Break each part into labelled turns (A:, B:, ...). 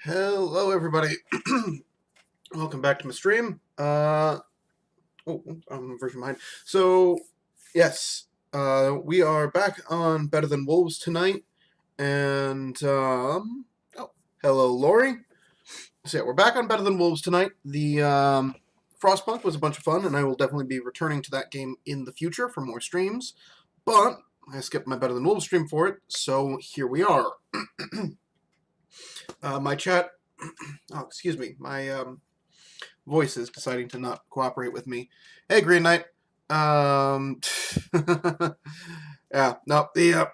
A: Hello, everybody. Welcome back to my stream. I'm version behind. So, yes, we are back on Better Than Wolves tonight, and hello, Lori. So yeah, we're back on Better Than Wolves tonight. The Frostpunk was a bunch of fun, and I will definitely be returning to that game in the future for more streams. But I skipped my Better Than Wolves stream for it, so here we are. My chat. Oh, excuse me. My voice is deciding to not cooperate with me. Hey, Green Knight. Yeah, no, the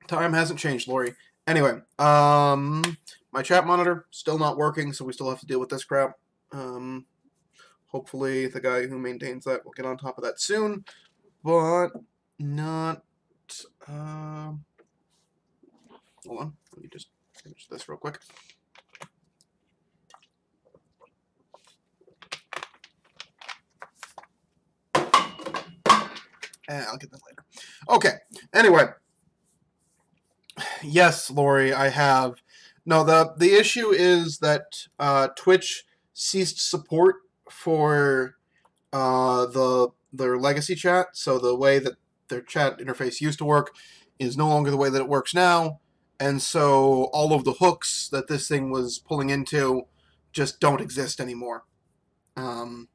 A: time hasn't changed, Lori. Anyway, my chat monitor still not working, so we still have to deal with this crap. Hopefully the guy who maintains that will get on top of that soon, but not. Hold on, let me just finish this real quick. I'll get that later. Okay. Anyway, yes, Lori, I have. No, the issue is that Twitch ceased support for their legacy chat. So the way that their chat interface used to work is no longer the way that it works now, and so all of the hooks that this thing was pulling into just don't exist anymore. And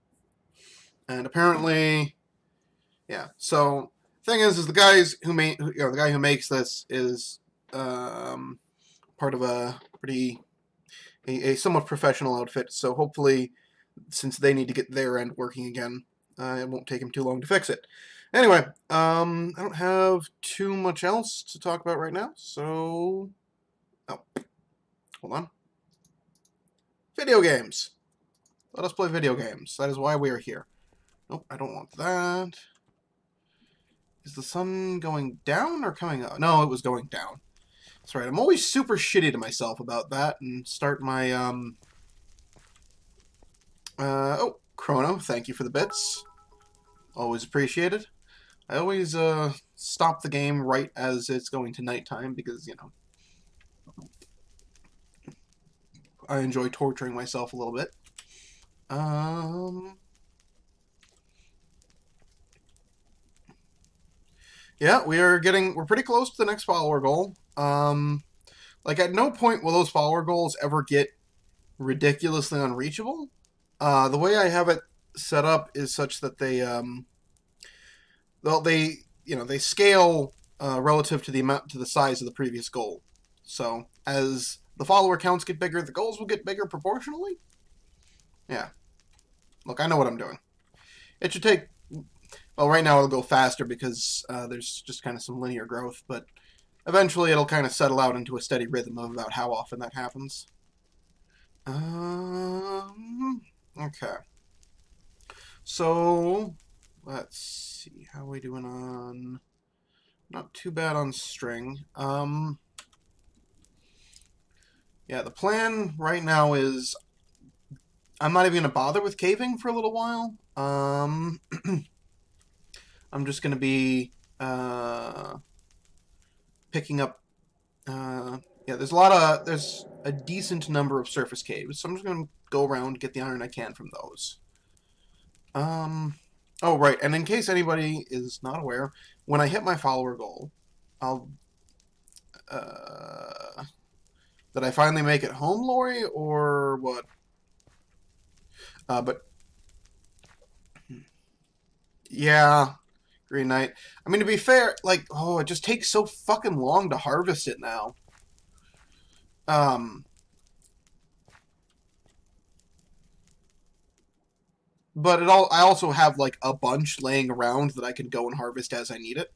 A: apparently, yeah. So thing is the guys who the guy who makes this is part of a somewhat professional outfit. So hopefully, since they need to get their end working again, it won't take him too long to fix it. Anyway, I don't have too much else to talk about right now. So, hold on. Video games. Let us play video games. That is why we are here. Nope, I don't want that. Is the sun going down or coming up? No, it was going down. That's right. I'm always super shitty to myself about that and start my, Chrono, thank you for the bits. Always appreciated. I always, stop the game right as it's going to nighttime because, you know, I enjoy torturing myself a little bit. Yeah, we're pretty close to the next follower goal. Like, at no point will those follower goals ever get ridiculously unreachable. The way I have it set up is such that they scale relative to the size of the previous goal. So as the follower counts get bigger, the goals will get bigger proportionally. Yeah. Look, I know what I'm doing. It should take. Well, right now it'll go faster because there's just kind of some linear growth, but eventually it'll kind of settle out into a steady rhythm of about how often that happens. Okay. So, let's see. How are we doing on... Not too bad on string. Yeah, the plan right now is... I'm not even going to bother with caving for a little while. I'm just going to be picking up... yeah, there's a decent number of surface caves, so I'm just going to go around, get the iron I can from those. Oh, right, and in case anybody is not aware, when I hit my follower goal, I'll, did I finally make it home, Lori, or what? But, yeah, Green Knight. I mean, to be fair, like, oh, it just takes so fucking long to harvest it now. But I also have, like, a bunch laying around that I can go and harvest as I need it.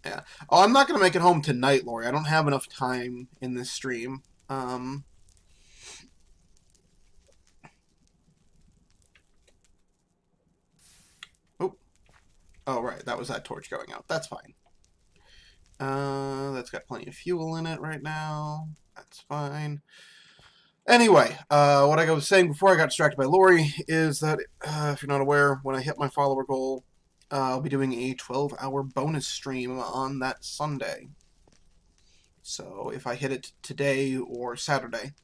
A: Yeah. Oh, I'm not going to make it home tonight, Lori. I don't have enough time in this stream. Oh, oh, right. That was that torch going out. That's fine. That's got plenty of fuel in it right now. That's fine. Anyway, what I was saying before I got distracted by Lori is that, if you're not aware, when I hit my follower goal, I'll be doing a 12-hour bonus stream on that Sunday. So if I hit it today or Saturday,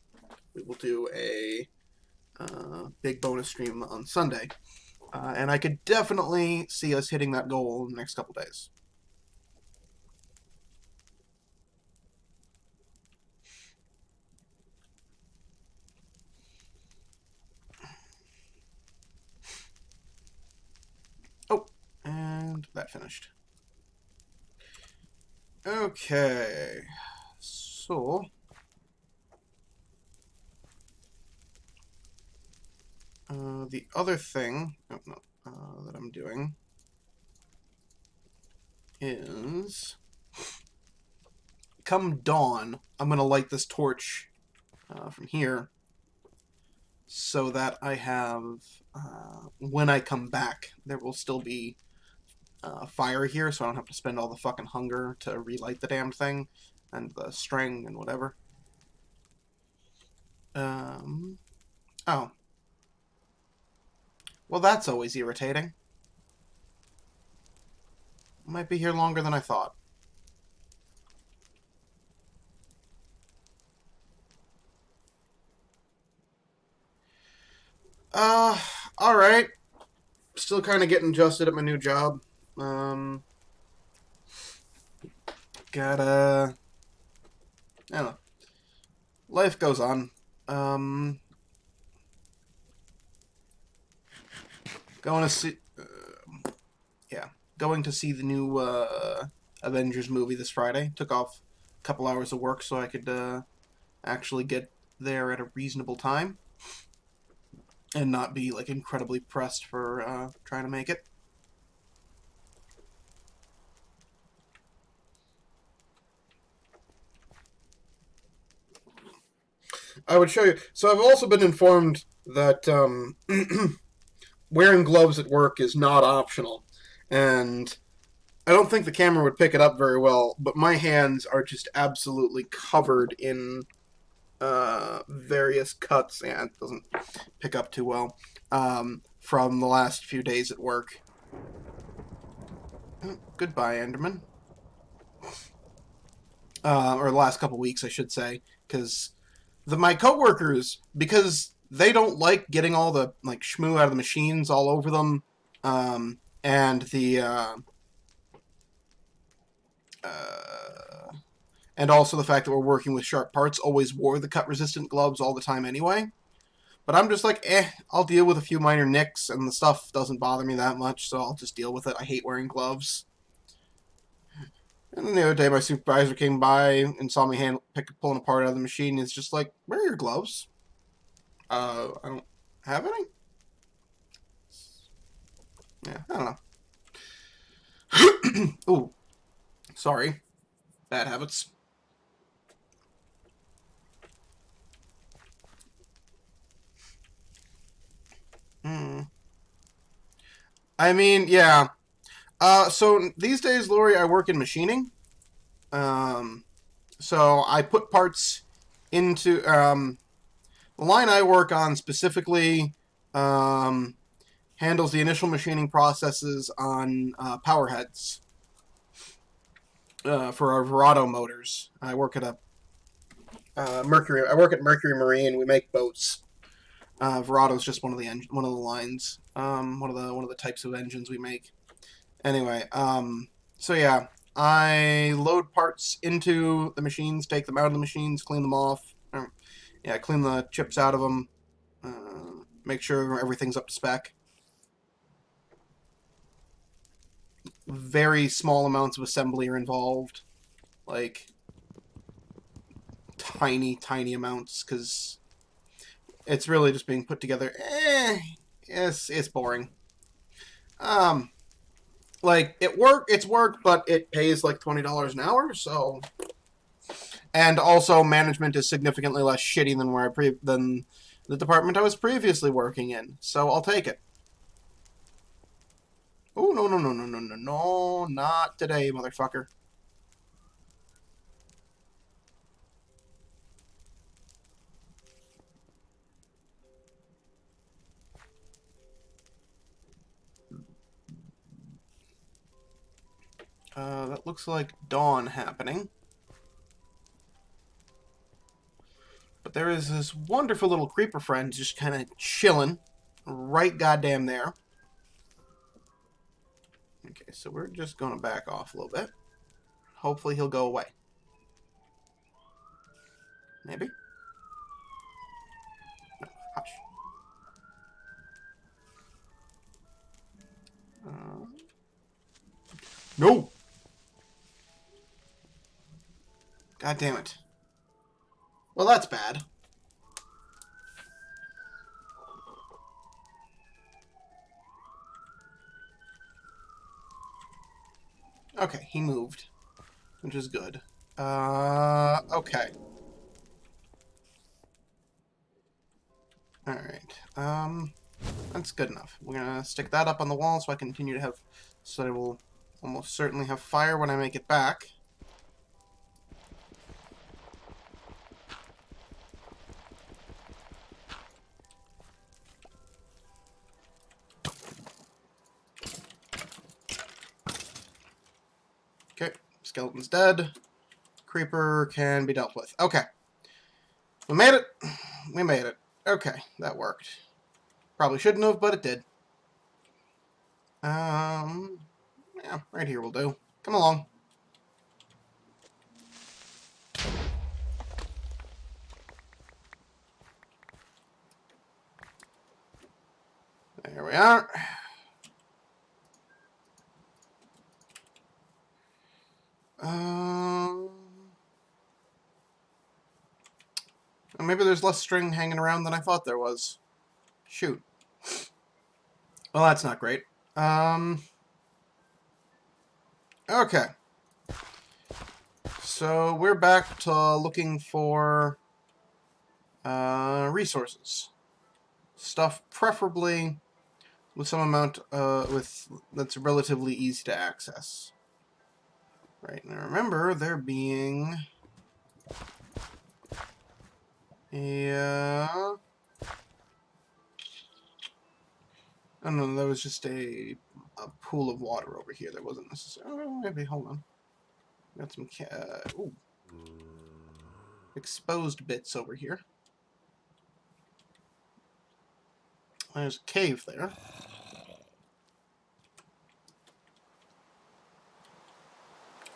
A: we will do a big bonus stream on Sunday. And I could definitely see us hitting that goal in the next couple days. Oh, and that finished. Okay, so the other thing that I'm doing is, come dawn, I'm going to light this torch from here so that I have, when I come back, there will still be fire here, so I don't have to spend all the fucking hunger to relight the damn thing, and the string and whatever. Oh. Well, that's always irritating. Might be here longer than I thought. Alright. Still kind of getting adjusted at my new job. Gotta... I don't know. Life goes on. Going to see... yeah. Going to see the new, Avengers movie this Friday. Took off a couple hours of work so I could, actually get there at a reasonable time. And not be, like, incredibly pressed for, trying to make it. I would show you. So I've also been informed that wearing gloves at work is not optional. And I don't think the camera would pick it up very well, but my hands are just absolutely covered in various cuts. Yeah, it doesn't pick up too well from the last few days at work. Goodbye, Enderman. Or the last couple weeks, I should say, because my coworkers, because they don't like getting all the like shmoo out of the machines all over them, and the and also the fact that we're working with sharp parts, always wore the cut-resistant gloves all the time anyway. But I'm just like, I'll deal with a few minor nicks, and the stuff doesn't bother me that much, so I'll just deal with it. I hate wearing gloves. And then the other day, my supervisor came by and saw me pulling a part out of the machine. And it's just like, where are your gloves? I don't have any. Yeah, I don't know. Ooh, sorry. Bad habits. I mean, yeah. So these days, Lori, I work in machining. So I put parts into the line I work on specifically. Handles the initial machining processes on power heads for our Verado motors. I work at Mercury. I work at Mercury Marine. We make boats. Verado is just one of the lines. One of the types of engines we make. Anyway, so yeah, I load parts into the machines, take them out of the machines, clean them off. Clean the chips out of them. Make sure everything's up to spec. Very small amounts of assembly are involved, like tiny amounts, because it's really just being put together. It's boring. Like it's work, but it pays like $20 an hour, so. And also, management is significantly less shitty than the department I was previously working in, so I'll take it. Oh, no, not today, motherfucker. That looks like dawn happening. But there is this wonderful little creeper friend just kind of chilling right goddamn there. Okay, so we're just going to back off a little bit. Hopefully he'll go away. Maybe? No, hush. No! God damn it. Well, that's bad. Okay, he moved, which is good. Okay. Alright, that's good enough. We're gonna stick that up on the wall so I continue to have, so I will almost certainly have fire when I make it back. Okay, skeleton's dead. Creeper can be dealt with. Okay. We made it. We made it. Okay, that worked. Probably shouldn't have, but it did. Yeah, right here will do. Come along. There we are. Maybe there's less string hanging around than I thought there was. Shoot. Well, that's not great. Okay. So we're back to looking for resources. Stuff preferably with some amount that's relatively easy to access. Right, now remember there being oh no, there was just a pool of water over here. That wasn't necessarily. Oh, maybe hold on. Got some ooh, exposed bits over here. There's a cave there.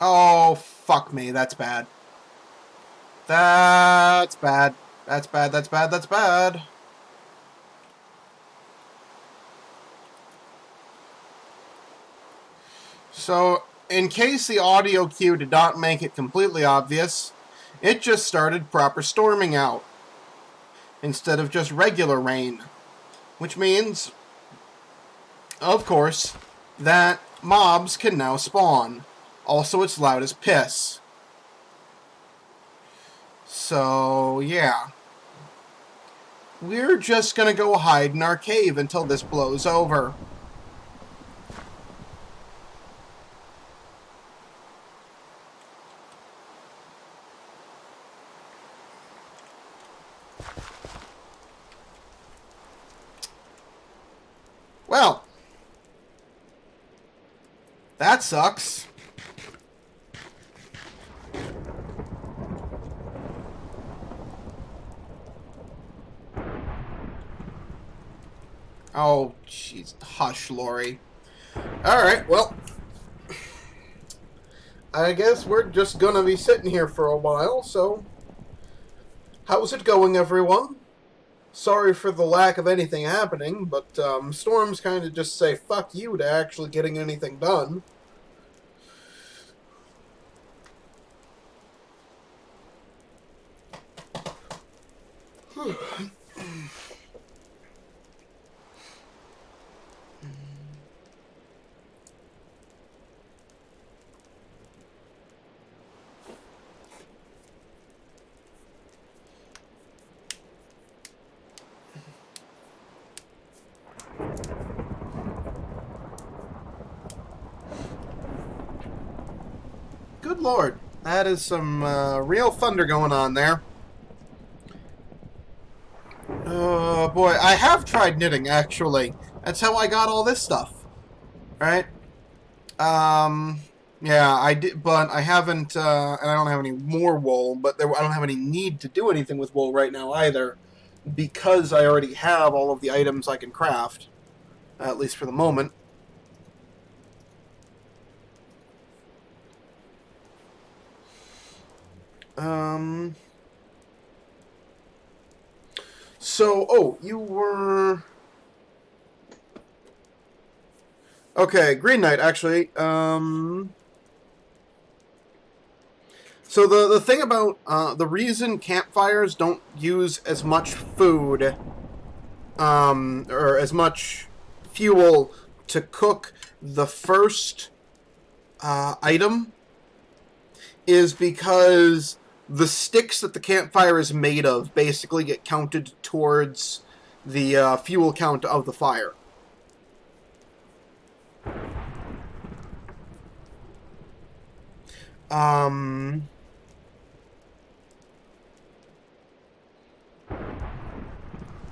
A: Oh, fuck me. That's bad. That's bad. That's bad. That's bad. That's bad. So, in case the audio cue did not make it completely obvious, it just started proper storming out instead of just regular rain. Which means, of course, that mobs can now spawn. Also, it's loud as piss. So, yeah. We're just gonna go hide in our cave until this blows over. Well, that sucks. Oh, jeez. Hush, Lori. Alright, well, I guess we're just gonna be sitting here for a while, so how's it going, everyone? Sorry for the lack of anything happening, but storms kind of just say fuck you to actually getting anything done. Good lord, that is some real thunder going on there. Oh boy, I have tried knitting, actually. That's how I got all this stuff. Right? Yeah, I did, but I haven't, and I don't have any more wool, but I don't have any need to do anything with wool right now either, because I already have all of the items I can craft, at least for the moment. Um, so, oh, you were... Okay, Green Knight, actually. So the thing about the reason campfires don't use as much food, or as much fuel to cook the first item, is because the sticks that the campfire is made of basically get counted towards the fuel count of the fire. Um,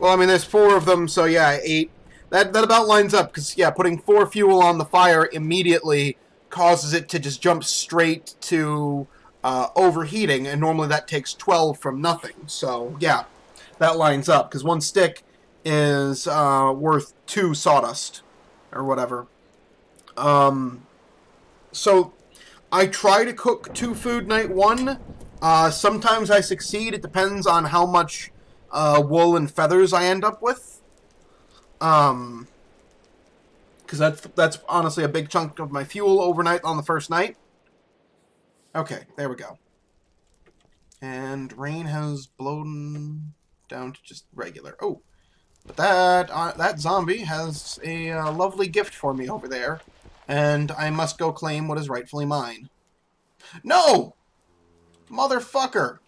A: well, I mean, there's 4 of them, so yeah, 8. That about lines up, because, yeah, putting 4 fuel on the fire immediately causes it to just jump straight to overheating, and normally that takes 12 from nothing. So, yeah, that lines up, because 1 stick is worth 2 sawdust, or whatever. So, I try to cook 2 food night 1. Sometimes I succeed. It depends on how much wool and feathers I end up with. Because that's honestly a big chunk of my fuel overnight on the first night. Okay, there we go. And rain has blown down to just regular. Oh, but that zombie has a lovely gift for me over there, and I must go claim what is rightfully mine. No! Motherfucker!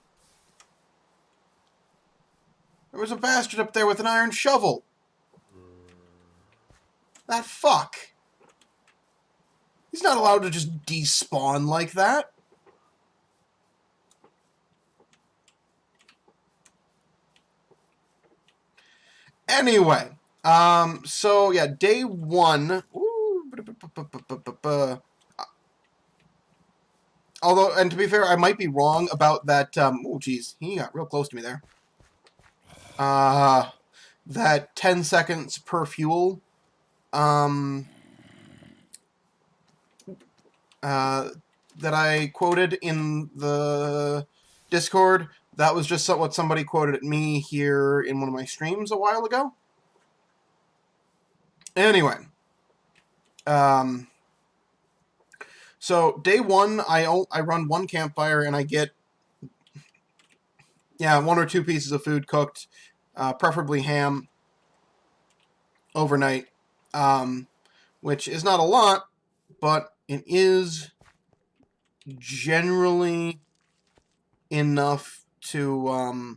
A: There was a bastard up there with an iron shovel. That fuck. He's not allowed to just despawn like that. Anyway, so yeah, day 1. Although, and to be fair, I might be wrong about that. Oh, geez, he got real close to me there. That 10 seconds per fuel. That I quoted in the Discord. That was just what somebody quoted at me here in one of my streams a while ago. Anyway. So day 1, I run 1 campfire and I get 1 or 2 pieces of food cooked, preferably ham, overnight, which is not a lot, but it is generally enough to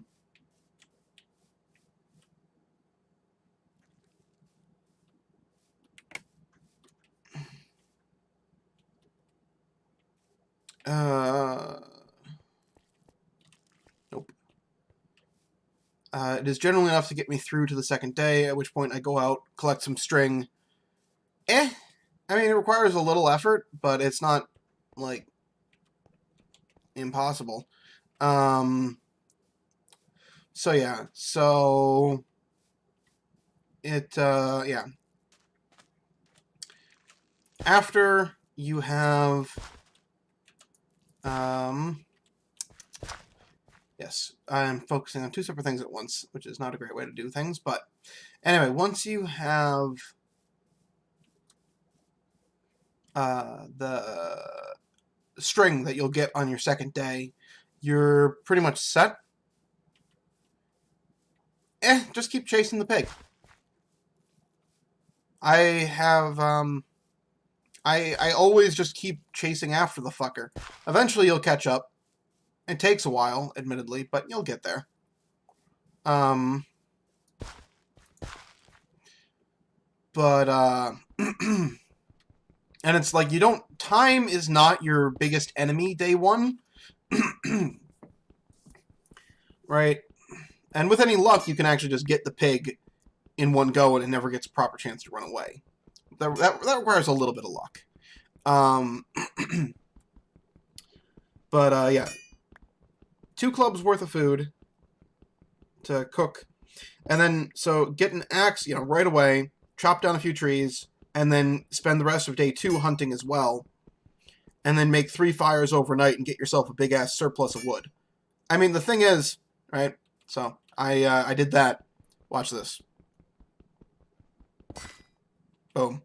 A: nope. It is generally enough to get me through to the second day, at which point I go out, collect some string. I mean, it requires a little effort, but it's not, like, impossible. So, yeah. So, yeah. After you have, yes, I'm focusing on 2 separate things at once, which is not a great way to do things, but anyway, once you have the string that you'll get on your second day, you're pretty much set. Just keep chasing the pig. I have, I always just keep chasing after the fucker. Eventually you'll catch up. It takes a while, admittedly, but you'll get there. But, and it's like, time is not your biggest enemy day 1. Right? And with any luck, you can actually just get the pig in one go and it never gets a proper chance to run away. That requires a little bit of luck. But yeah, 2 clubs worth of food to cook, and then so get an axe, right away. Chop down a few trees, and then spend the rest of day 2 hunting as well, and then make 3 fires overnight and get yourself a big ass surplus of wood. I mean, the thing is, right? So I did that. Watch this. Boom.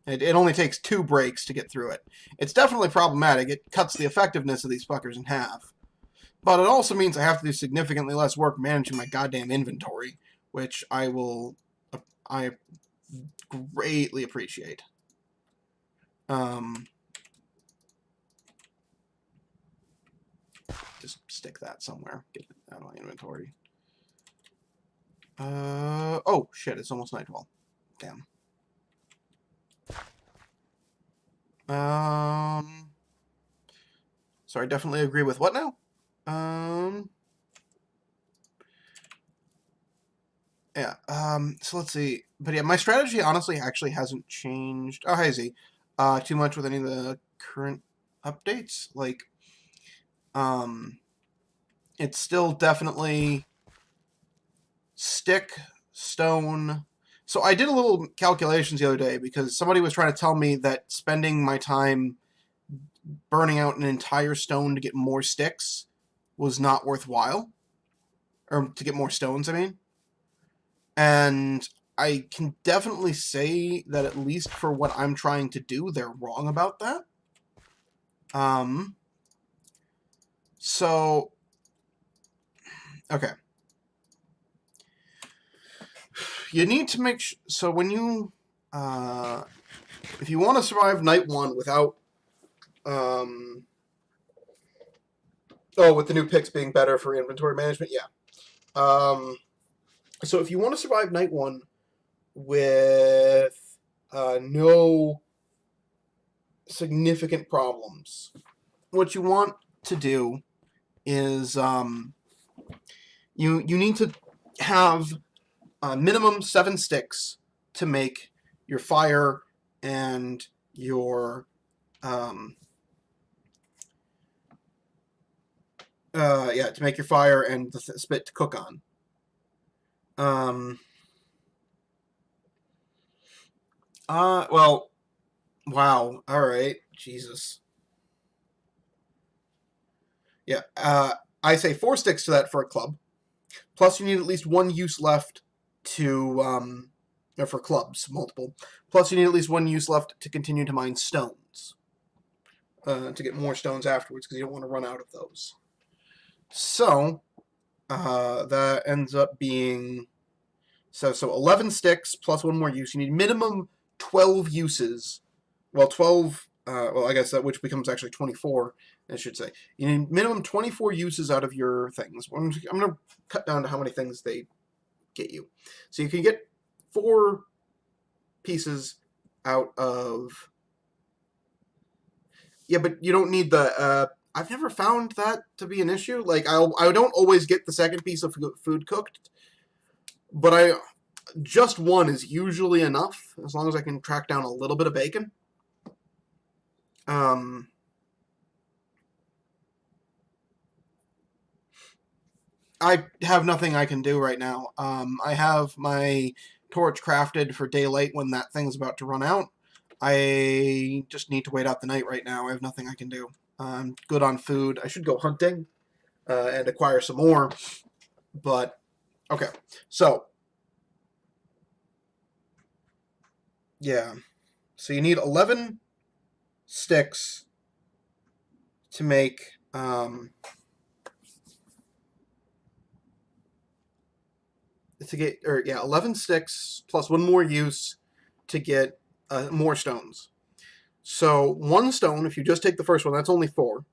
A: It only takes 2 breaks to get through it. It's definitely problematic. It cuts the effectiveness of these fuckers in half. But it also means I have to do significantly less work managing my goddamn inventory, which I greatly appreciate. Just stick that somewhere. Get it out of my inventory. Oh, shit, it's almost nightfall. Damn. So I definitely agree with what now? Yeah, so let's see. But yeah, my strategy honestly actually hasn't changed. Oh, hi, Z. Too much with any of the current updates. Like, it's still definitely stick, stone. So I did a little calculations the other day because somebody was trying to tell me that spending my time burning out an entire stone to get more sticks was not worthwhile. Or to get more stones, I mean. And I can definitely say that at least for what I'm trying to do, they're wrong about that. So, okay. You need to make so when you, if you want to survive night 1 without, with the new picks being better for inventory management, yeah. So if you want to survive night 1 with no significant problems, what you want to do is you need to have minimum 7 sticks to make your fire and your to make your fire and the spit to cook on. Well, wow. All right, Jesus. Yeah. I say 4 sticks to that for a club. Plus, you need at least 1 use left to for clubs, multiple. Plus, you need at least 1 use left to continue to mine stones. To get more stones afterwards, because you don't want to run out of those. So, that ends up being so 11 sticks plus 1 more use. You need minimum 12 uses. Well, 12. I guess that which becomes actually 24. I should say you need minimum 24 uses out of your things. I'm going to cut down to how many things they get you. So you can get 4 pieces out of. Yeah, but you don't need the. I've never found that to be an issue. Like I don't always get the second piece of food cooked, but just 1 is usually enough as long as I can track down a little bit of bacon. I have nothing I can do right now. I have my torch crafted for daylight when that thing's about to run out. I just need to wait out the night right now. I have nothing I can do. I'm good on food. I should go hunting and acquire some more. But, okay. So, yeah. So you need 11 sticks to make... to get, 11 sticks plus 1 more use to get more stones. So 1 stone, if you just take the first one, that's only 4.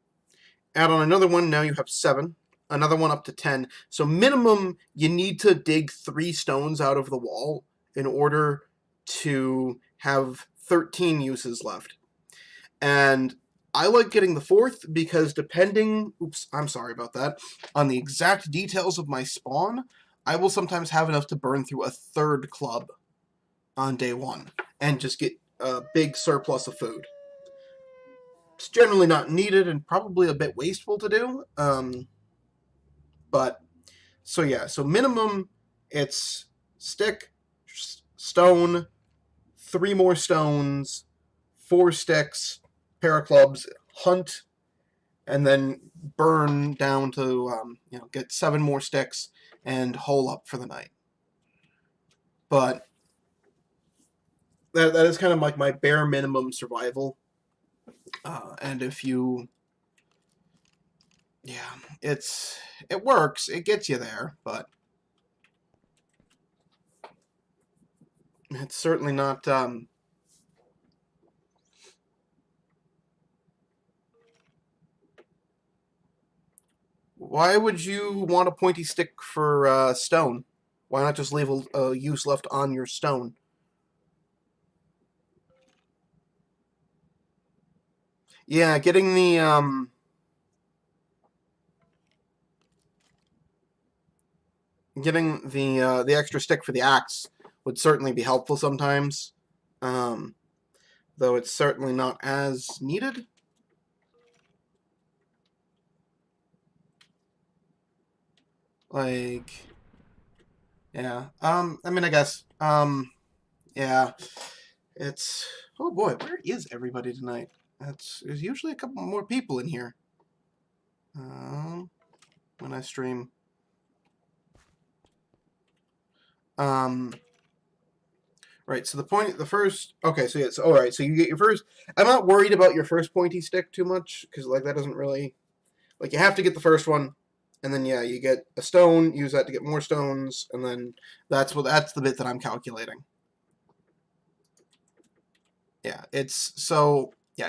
A: Add on another one, now you have 7. Another one up to 10. So minimum, you need to dig 3 stones out of the wall in order to have 13 uses left. And I like getting the 4th because depending, I'm sorry about that, on the exact details of my spawn, I will sometimes have enough to burn through a 3rd club on day 1 and just get a big surplus of food. It's generally not needed and probably a bit wasteful to do. But so yeah, so minimum it's stick, stone, 3 more stones, 4 sticks, pair of clubs, hunt, and then burn down to get 7 more sticks and hole up for the night. But that is kind of like my bare minimum survival. And if you, yeah, it works. It gets you there, but it's certainly not. Why would you want a pointy stick for stone? Why not just leave a use left on your stone? Yeah, getting the extra stick for the axe would certainly be helpful sometimes. Though it's certainly not as needed. Like, yeah. I mean, I guess. Yeah. It's, oh boy, where is everybody tonight? There's usually a couple more people in here. When I stream. Right, so okay, so it's all right. So you get your first. I'm not worried about your first pointy stick too much because like that doesn't really, like you have to get the first one, and then yeah, you get a stone. Use that to get more stones, and then that's the bit that I'm calculating. Yeah,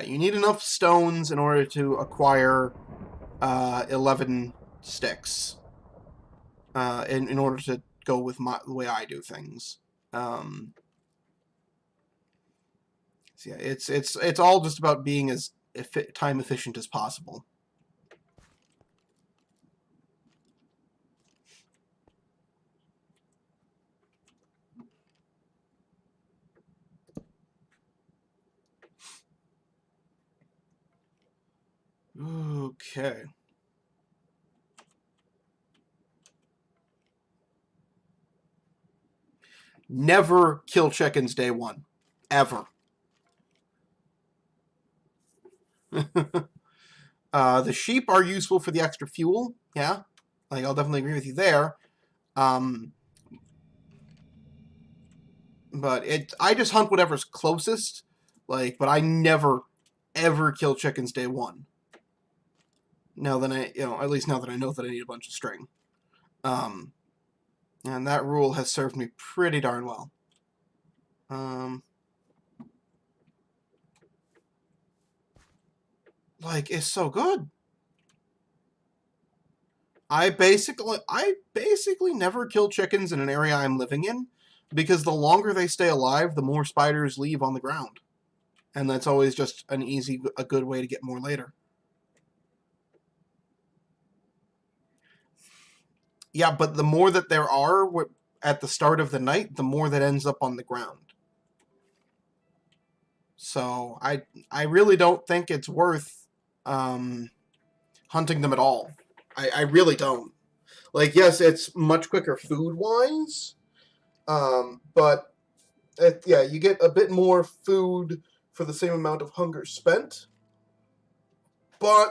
A: you need enough stones in order to acquire 11 sticks. In order to go with the way I do things. So yeah, it's all just about being as time efficient as possible. Okay. Never kill chickens day 1. Ever. The sheep are useful for the extra fuel. Yeah. Like, I'll definitely agree with you there. But I just hunt whatever's closest. Like, but I never, ever kill chickens day 1. Now that at least now that I know that I need a bunch of string. And that rule has served me pretty darn well. Like, it's so good. I basically never kill chickens in an area I'm living in because the longer they stay alive, the more spiders leave on the ground. And that's always just a good way to get more later. Yeah, but the more that there are at the start of the night, the more that ends up on the ground. So I really don't think it's worth hunting them at all. I really don't. Like, yes, it's much quicker food-wise, but yeah, you get a bit more food for the same amount of hunger spent. But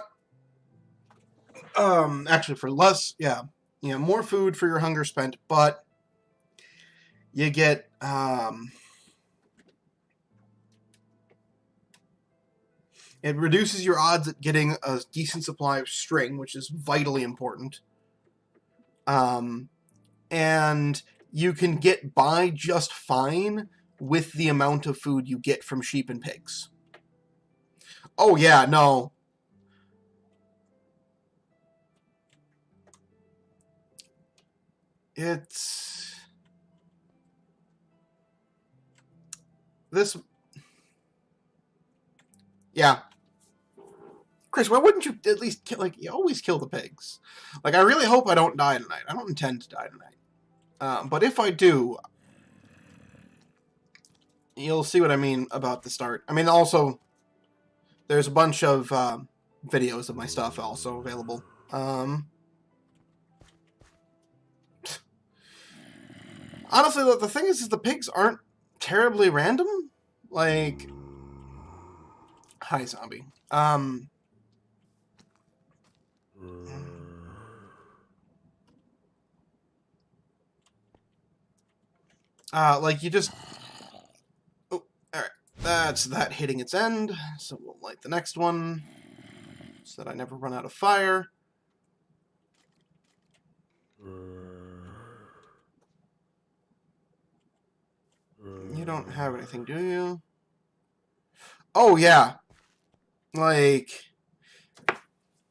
A: actually, for less, yeah, more food for your hunger spent, but you get it reduces your odds at getting a decent supply of string, which is vitally important. And you can get by just fine with the amount of food you get from sheep and pigs. Oh yeah, no. It's this. Yeah. Chris, why wouldn't you at least kill, like, you always kill the pigs? Like, I really hope I don't die tonight. I don't intend to die tonight. But if I do, you'll see what I mean about the start. I mean, also, there's a bunch of videos of my stuff also available. Honestly, the thing is the pigs aren't terribly random. Like, hi, zombie. Like, you just... Oh, alright. That's that hitting its end. So we'll light the next one, so that I never run out of fire. You don't have anything, do you? Oh, yeah. Like...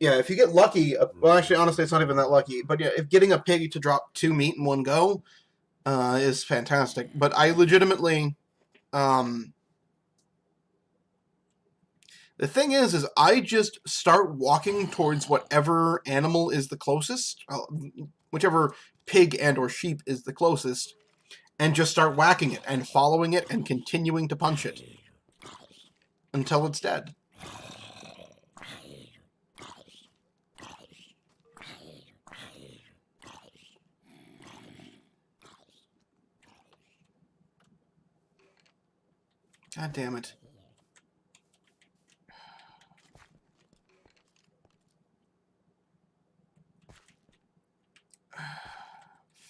A: Yeah, if you get lucky... Well, actually, honestly, it's not even that lucky. But yeah, if getting a pig to drop 2 meat in one go is fantastic. But I legitimately... The thing is I just start walking towards whatever animal is the closest, whichever pig and or sheep is the closest, and just start whacking it and following it and continuing to punch it until it's dead. God damn it.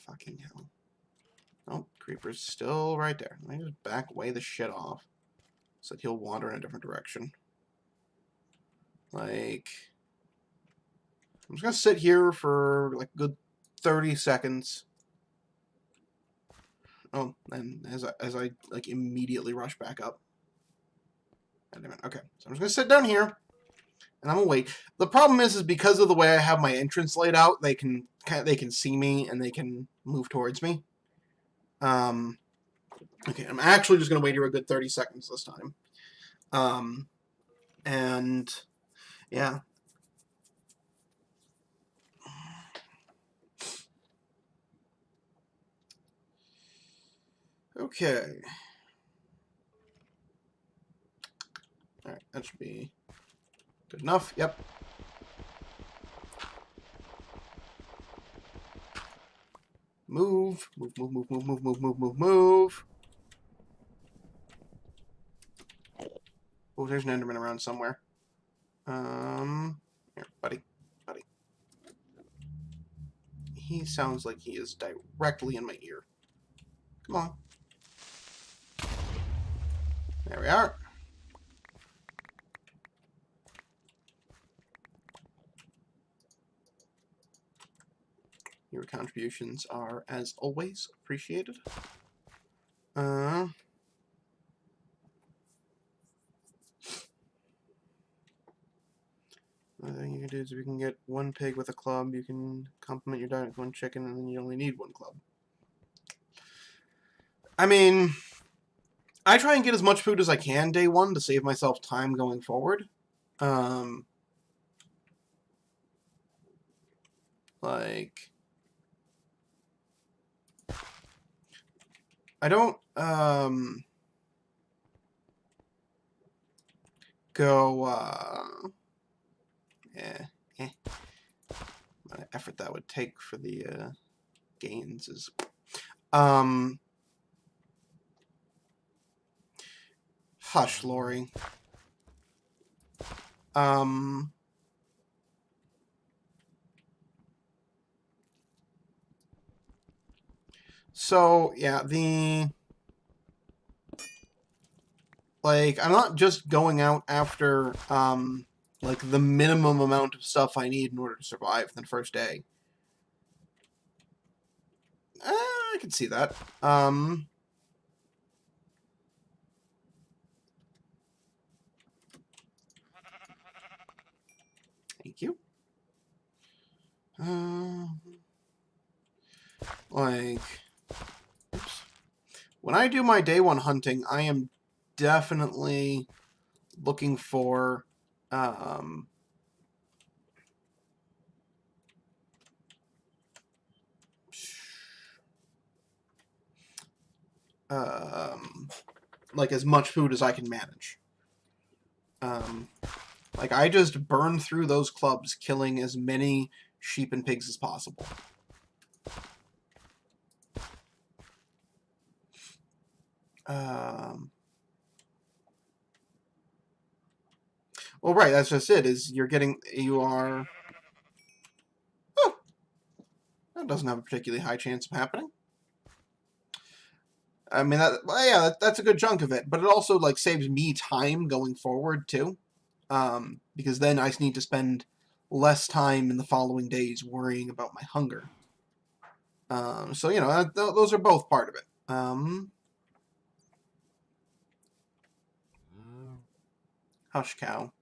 A: Fucking hell. Oh, creeper's still right there. Let me just back way the shit off so that he'll wander in a different direction. Like, I'm just gonna sit here for like a good 30 seconds. Oh, and as I like immediately rush back up. God damn it. Okay, so I'm just gonna sit down here, and I'm gonna wait. The problem is because of the way I have my entrance laid out, they can see me and they can move towards me. Okay, I'm actually just gonna wait here a good 30 seconds this time. And yeah. Okay. Alright, that should be good enough. Yep. Move. Move, move, move, move, move, move, move, move, move. Oh, there's an Enderman around somewhere. Here, buddy. Buddy. He sounds like he is directly in my ear. Come on. There we are. Your contributions are, as always, appreciated. The thing you can do is if you can get 1 pig with a club, you can complement your diet with 1 chicken, and then you only need 1 club. I mean, I try and get as much food as I can day 1 to save myself time going forward. Like, I don't, what effort that would take for the, gains is, hush, Lori. So, yeah, like, I'm not just going out after, like, the minimum amount of stuff I need in order to survive the first day. I can see that. Thank you. Like, oops. When I do my day 1 hunting, I am definitely looking for, like as much food as I can manage. Like, I just burned through those clubs, killing as many sheep and pigs as possible. Well, right, that's just it, is you are... Oh, that doesn't have a particularly high chance of happening. I mean, well, yeah, that's a good chunk of it, but it also, like, saves me time going forward, too. Because then I need to spend less time in the following days worrying about my hunger. So, you know, those are both part of it. Hush cow.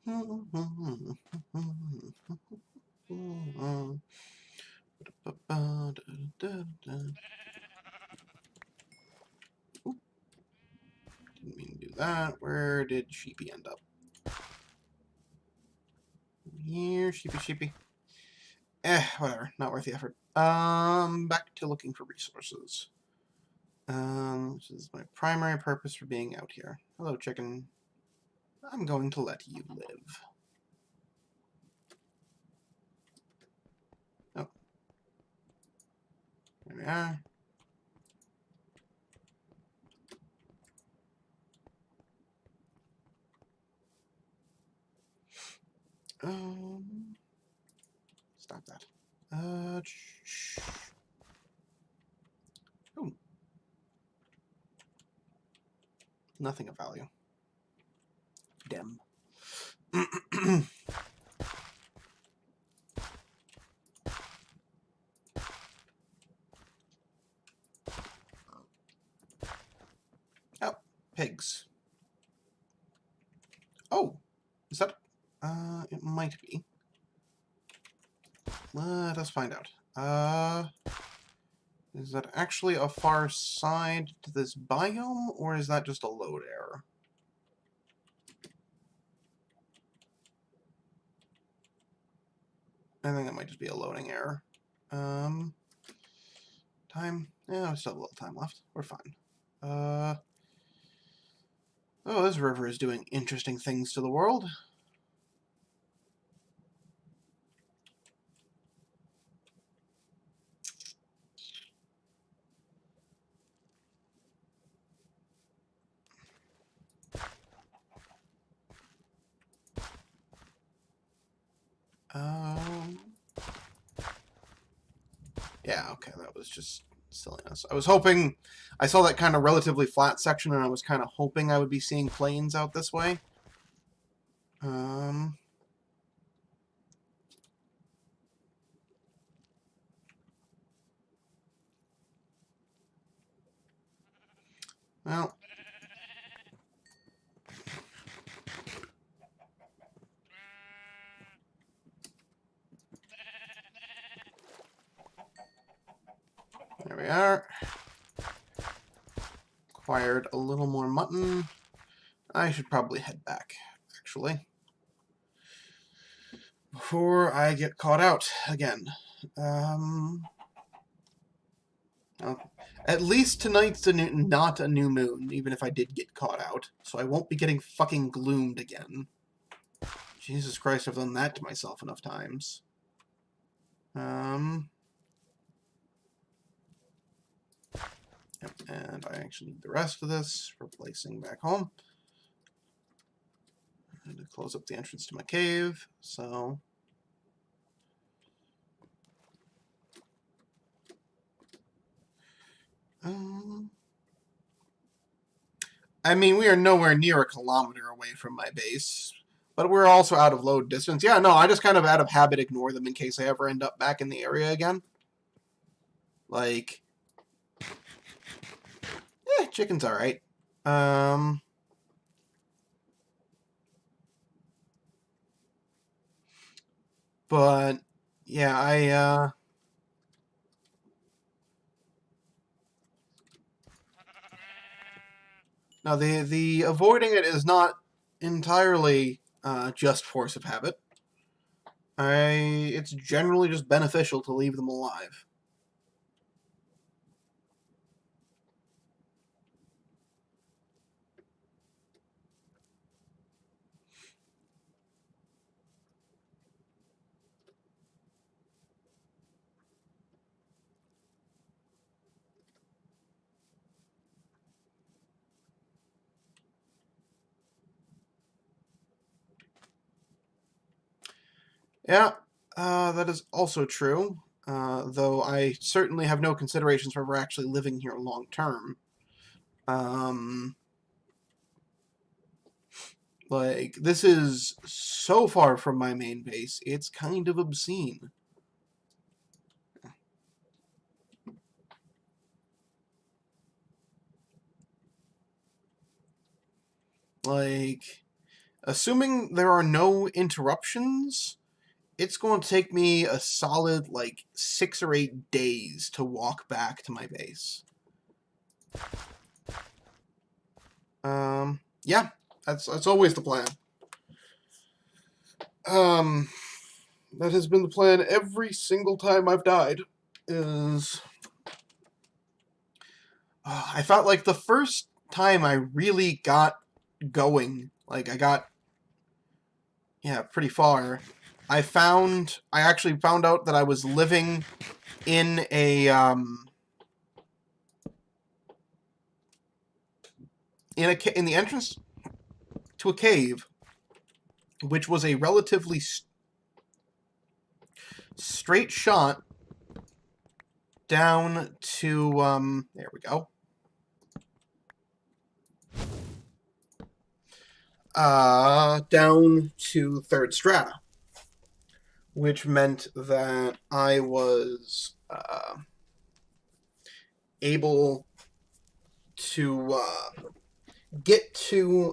A: Didn't mean to do that. Where did Sheepy end up? Here, Sheepy. Whatever. Not worth the effort. Back to looking for resources. This is my primary purpose for being out here. Hello, chicken. I'm going to let you live. Oh. There we are. Stop that. Oh. Nothing of value. Dem. Oh, pigs. Oh, is that... it might be. Let us find out. Is that actually a far side to this biome, or is that just a load error? I think that might just be a loading error. Time. Yeah, we still have a little time left. We're fine. Oh, this river is doing interesting things to the world. Yeah, okay, that was just silliness. I was hoping... I saw that kind of relatively flat section, and I was kind of hoping I would be seeing plains out this way. Well... There we are. Acquired a little more mutton. I should probably head back, actually, before I get caught out again. At least tonight's not a new moon, even if I did get caught out, so I won't be getting fucking gloomed again. Jesus Christ, I've done that to myself enough times. Yep, and I actually need the rest of this for placing back home. I need to close up the entrance to my cave, so... I mean, we are nowhere near a kilometer away from my base, but we're also out of load distance. Yeah, no, I just kind of out of habit ignore them in case I ever end up back in the area again. Like... chicken's alright. But, yeah, Now, the avoiding it is not entirely just force of habit. It's generally just beneficial to leave them alive. Yeah, that is also true. Though I certainly have no considerations for ever actually living here long term. Um, like, this is so far from my main base, it's kind of obscene. Like, assuming there are no interruptions, it's going to take me a solid, like, 6 or 8 days to walk back to my base. Yeah, that's always the plan. That has been the plan every single time I've died, is... I felt like the first time I really got going, like, I got, yeah, pretty far, I actually found out that I was living in a, in the entrance to a cave, which was a relatively straight shot down to, there we go. Down to 3rd strata, which meant that I was able to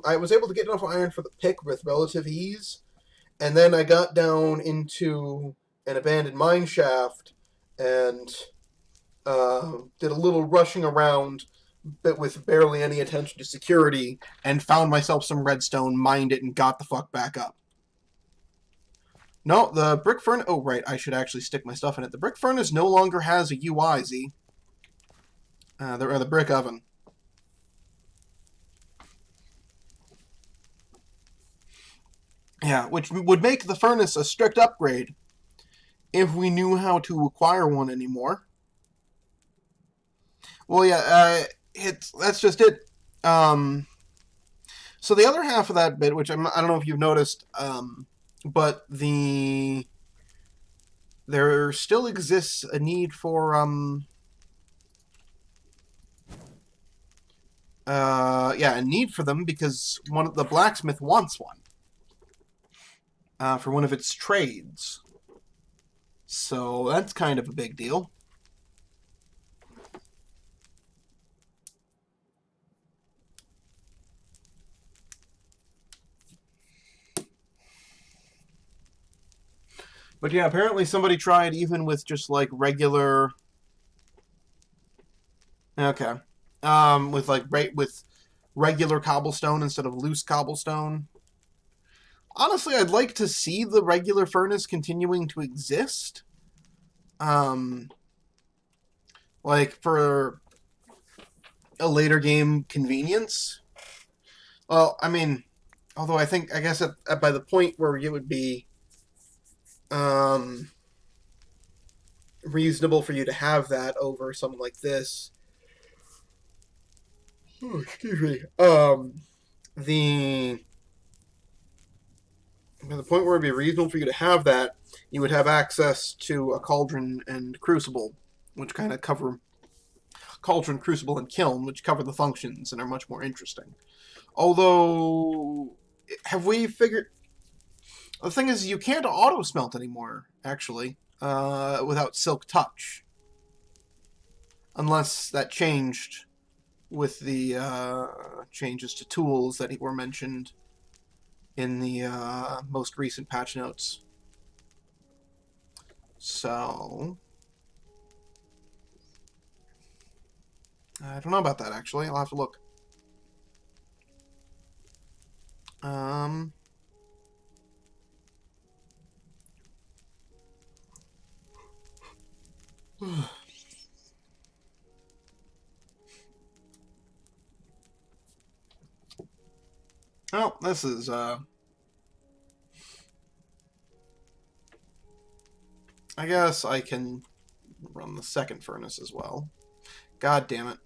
A: I was able to get enough iron for the pick with relative ease, and then I got down into an abandoned mine shaft and did a little rushing around, but with barely any attention to security, and found myself some redstone, mined it, and got the fuck back up. No, the brick furnace... Oh, right, I should actually stick my stuff in it. The brick furnace no longer has a UI, Z. The brick oven. Yeah, which would make the furnace a strict upgrade if we knew how to acquire one anymore. Well, yeah, that's just it. So the other half of that bit, which I don't know if you've noticed, but there still exists a need for a need for them because the blacksmith wants one for one of its trades. So that's kind of a big deal. But yeah, apparently somebody tried even with just like regular. Okay. With regular cobblestone instead of loose cobblestone. Honestly, I'd like to see the regular furnace continuing to exist. Like for a later game convenience. Well, I mean, although I guess by the point where it would be reasonable for you to have that over something like this. Oh, excuse me. By the point where it'd be reasonable for you to have that, you would have access to a cauldron and crucible, which kind of cover cauldron, crucible, and kiln, which cover the functions and are much more interesting. Although, have we figured? The thing is, you can't auto smelt anymore, actually, without Silk Touch, unless that changed with the changes to tools that were mentioned in the most recent patch notes. So, I don't know about that, actually. I'll have to look. Well, this is, I guess I can run the second furnace as well. God damn it.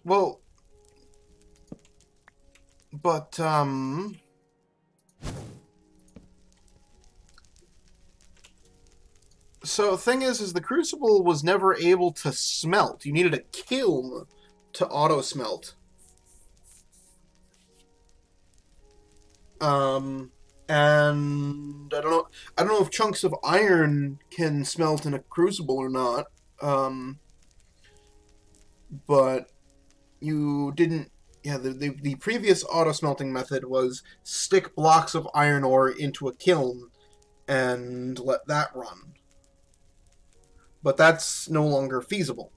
A: Well, but, so the thing is the Crucible was never able to smelt. You needed a kiln to auto-smelt. And I don't know if chunks of iron can smelt in a Crucible or not. But you didn't. Yeah, the previous auto smelting method was stick blocks of iron ore into a kiln and let that run. But that's no longer feasible.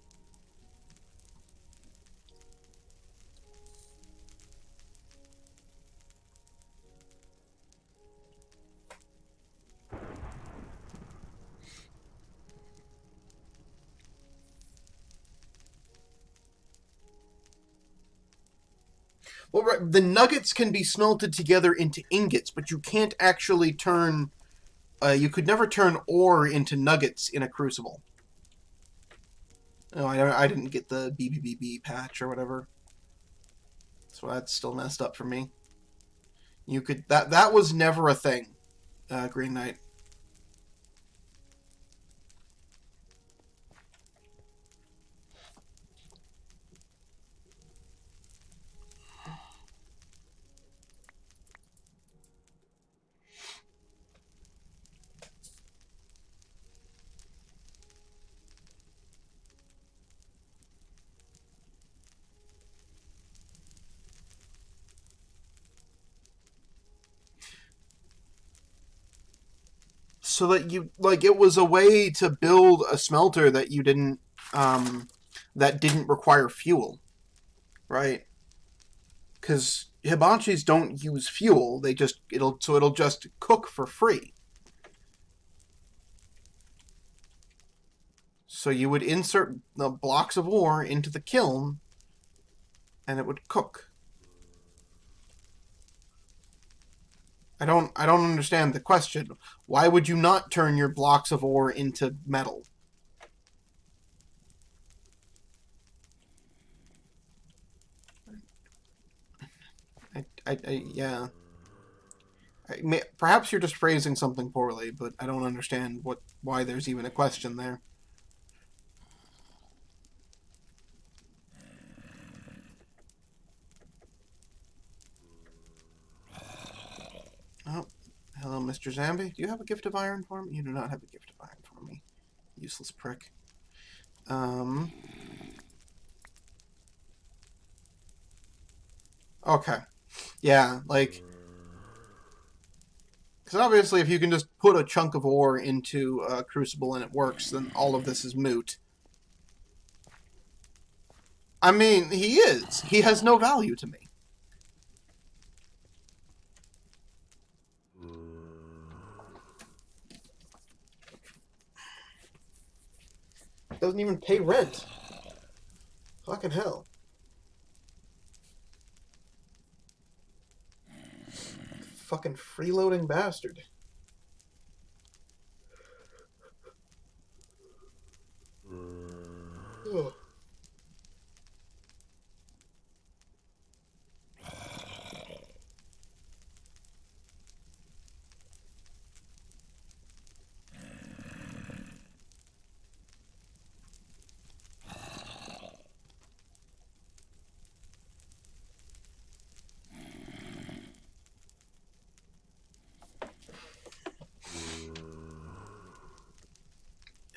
A: Well, right, the nuggets can be smelted together into ingots, but you can't actually turn. You could never turn ore into nuggets in a crucible. No, I didn't get the BBBB patch or whatever. So that's still messed up for me. You could that was never a thing, Green Knight. So that you like it was a way to build a smelter that you didn't that didn't require fuel, right? Because hibachis don't use fuel; it'll just cook for free. So you would insert the blocks of ore into the kiln, and it would cook. I don't understand the question. Why would you not turn your blocks of ore into metal? Yeah. Perhaps you're just phrasing something poorly, but I don't understand why there's even a question there. Oh, hello, Mr. Zambi. Do you have a gift of iron for me? You do not have a gift of iron for me. Useless prick. Okay. Yeah, like... Because obviously if you can just put a chunk of ore into a crucible and it works, then all of this is moot. I mean, he is. He has no value to me. Doesn't even pay rent. Fucking hell. Fucking freeloading bastard. Ugh.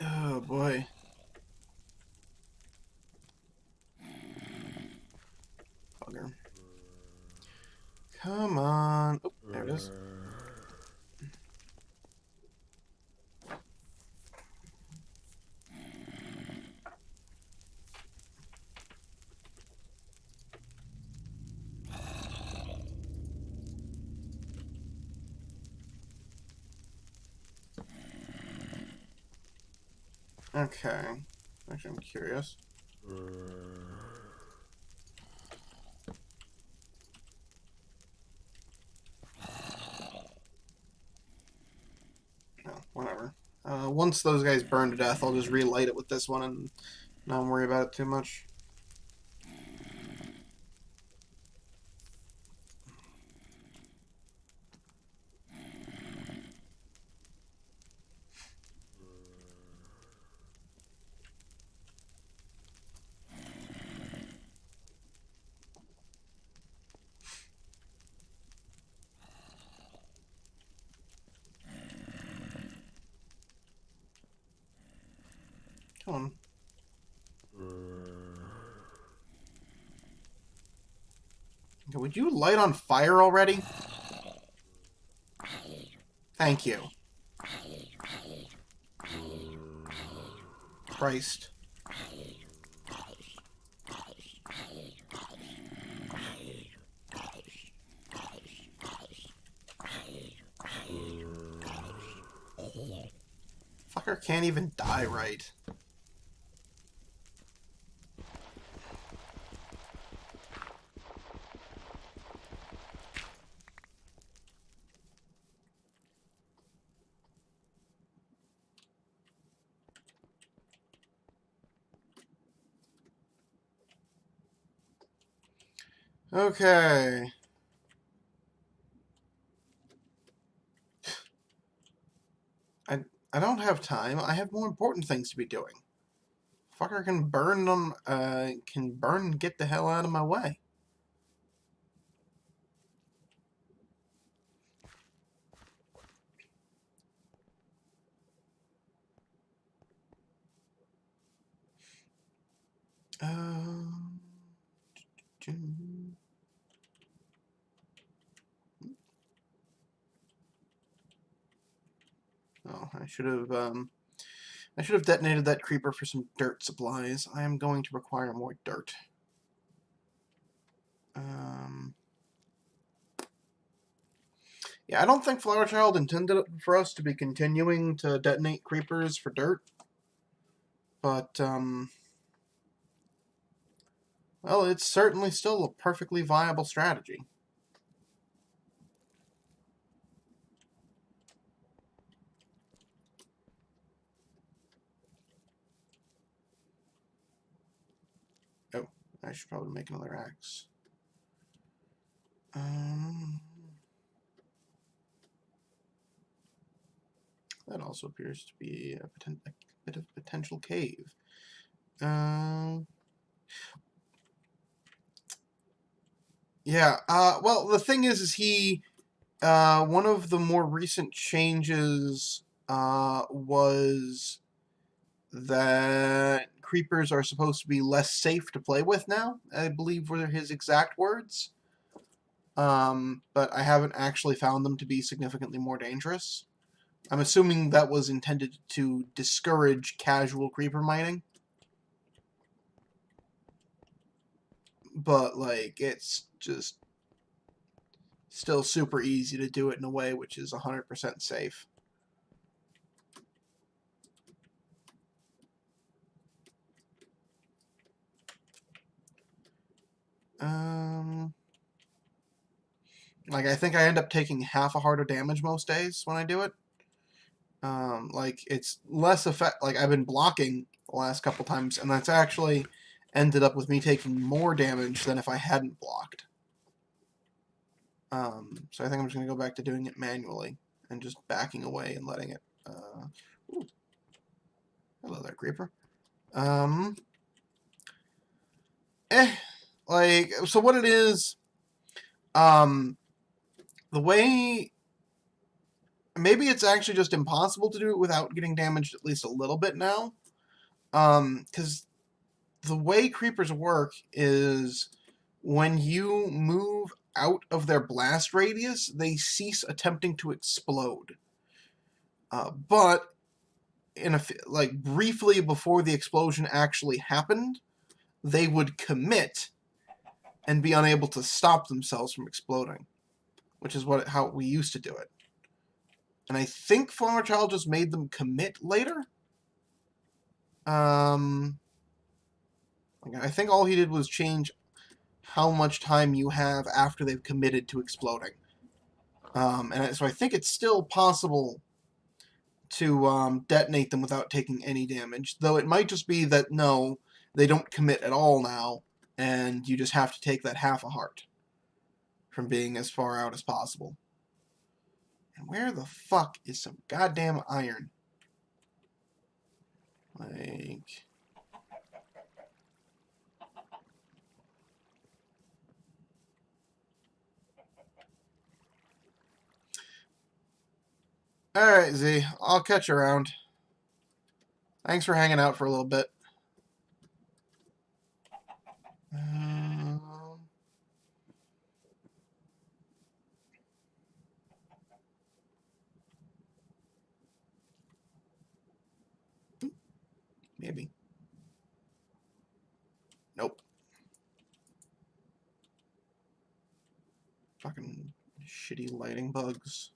A: Oh boy. Bugger. Come on. Oh, there it is. Okay. Actually, I'm curious. No, whatever. Once those guys burn to death, I'll just relight it with this one and not worry about it too much. Come on. Okay, would you light on fire already? Thank you. Christ. Fucker can't even die right. Okay. I don't have time. I have more important things to be doing. Fucker can burn them, can burn and get the hell out of my way. Oh, I should have detonated that creeper for some dirt supplies. I am going to require more dirt. Yeah, I don't think Flower Child intended for us to be continuing to detonate creepers for dirt. But, well, it's certainly still a perfectly viable strategy. Oh, I should probably make another axe. That also appears to be a bit of potential cave. Yeah, well, the thing is he, one of the more recent changes, was that creepers are supposed to be less safe to play with now, I believe were his exact words. But I haven't actually found them to be significantly more dangerous. I'm assuming that was intended to discourage casual creeper mining. But, like, it's just still super easy to do it in a way which is 100% safe. Like, I think I end up taking half a heart of damage most days when I do it. Like, it's less effect. Like, I've been blocking the last couple times, and that's actually ended up with me taking more damage than if I hadn't blocked. So I think I'm just going to go back to doing it manually and just backing away and letting it. Ooh. Hello there, creeper. Like, so what it is, the way, maybe it's actually just impossible to do it without getting damaged at least a little bit now. Because the way creepers work is when you move out of their blast radius, they cease attempting to explode. But like briefly before the explosion actually happened, they would commit and be unable to stop themselves from exploding, which is how we used to do it. And I think Flower Child just made them commit later. Like, I think all he did was change how much time you have after they've committed to exploding. And so I think it's still possible to detonate them without taking any damage. Though it might just be that, no, they don't commit at all now, and you just have to take that half a heart from being as far out as possible. And where the fuck is some goddamn iron? Like... Alright, Z. I'll catch you around. Thanks for hanging out for a little bit. Maybe. Nope. Fucking shitty lighting bugs.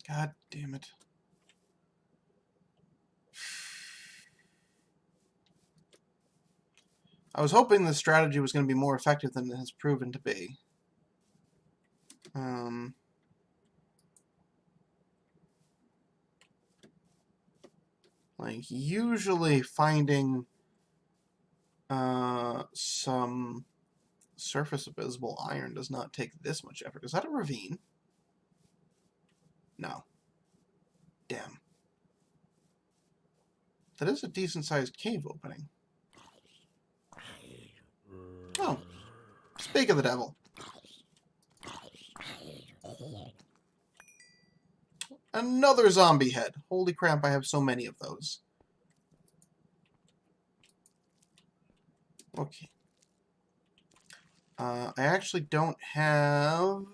A: God damn it. I was hoping this strategy was going to be more effective than it has proven to be. Like, usually finding some surface visible iron does not take this much effort. Is that a ravine? No. Damn. That is a decent-sized cave opening. Oh. Speak of the devil. Another zombie head. Holy crap, I have so many of those. Okay. I actually don't have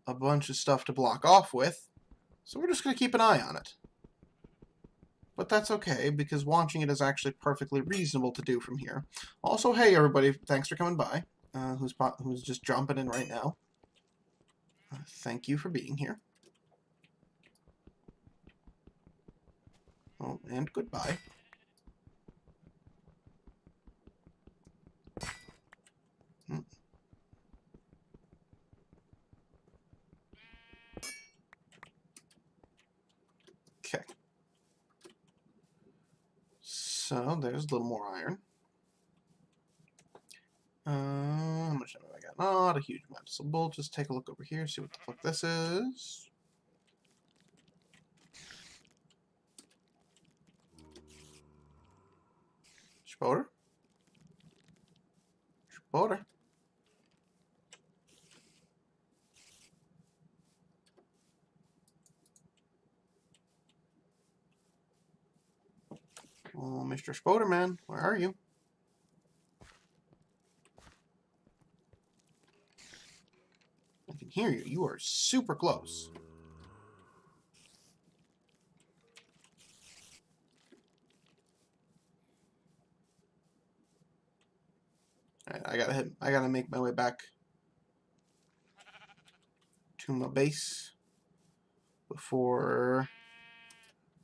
A: a bunch of stuff to block off with, so we're just going to keep an eye on it. But that's okay, because watching it is actually perfectly reasonable to do from here. Also, hey everybody, thanks for coming by, who's just jumping in right now. Thank you for being here. Oh, and goodbye. Okay. So, there's a little more iron. How much have I got? Not a huge amount. So we'll just take a look over here, see what the fuck this is. Spoder? Spoder? Oh, Mr. Spoderman, where are you? I can hear you. You are super close. Alright, I gotta make my way back to my base before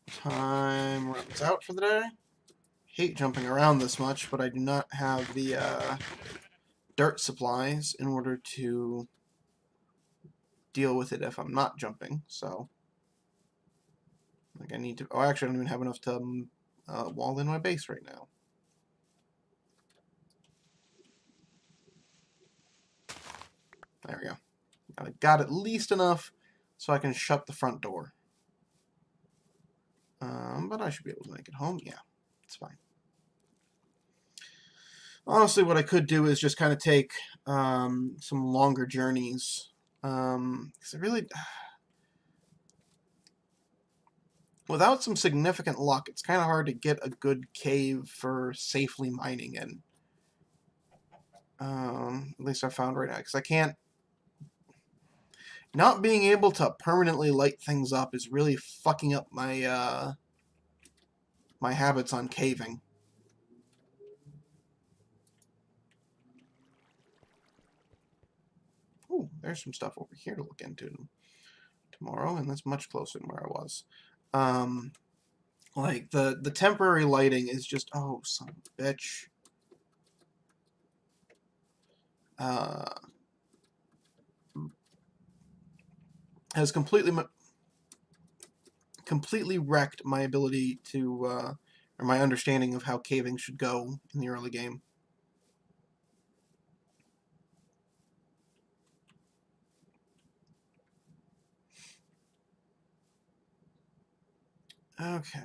A: time runs out for the day. Hate jumping around this much, but I do not have the dirt supplies in order to deal with it if I'm not jumping, so like I need to... Oh, actually I don't even have enough to wall in my base right now. There we go. I got at least enough so I can shut the front door. But I should be able to make it home. Yeah, it's fine. Honestly, what I could do is just kind of take some longer journeys. Because I really... Without some significant luck, it's kind of hard to get a good cave for safely mining in. At least I found right now, because I can't... Not being able to permanently light things up is really fucking up my, my habits on caving. Ooh, there's some stuff over here to look into tomorrow, and that's much closer than where I was. Like, the temporary lighting is just... Oh, son of a bitch. Has completely wrecked my ability to, or my understanding of how caving should go in the early game. Okay.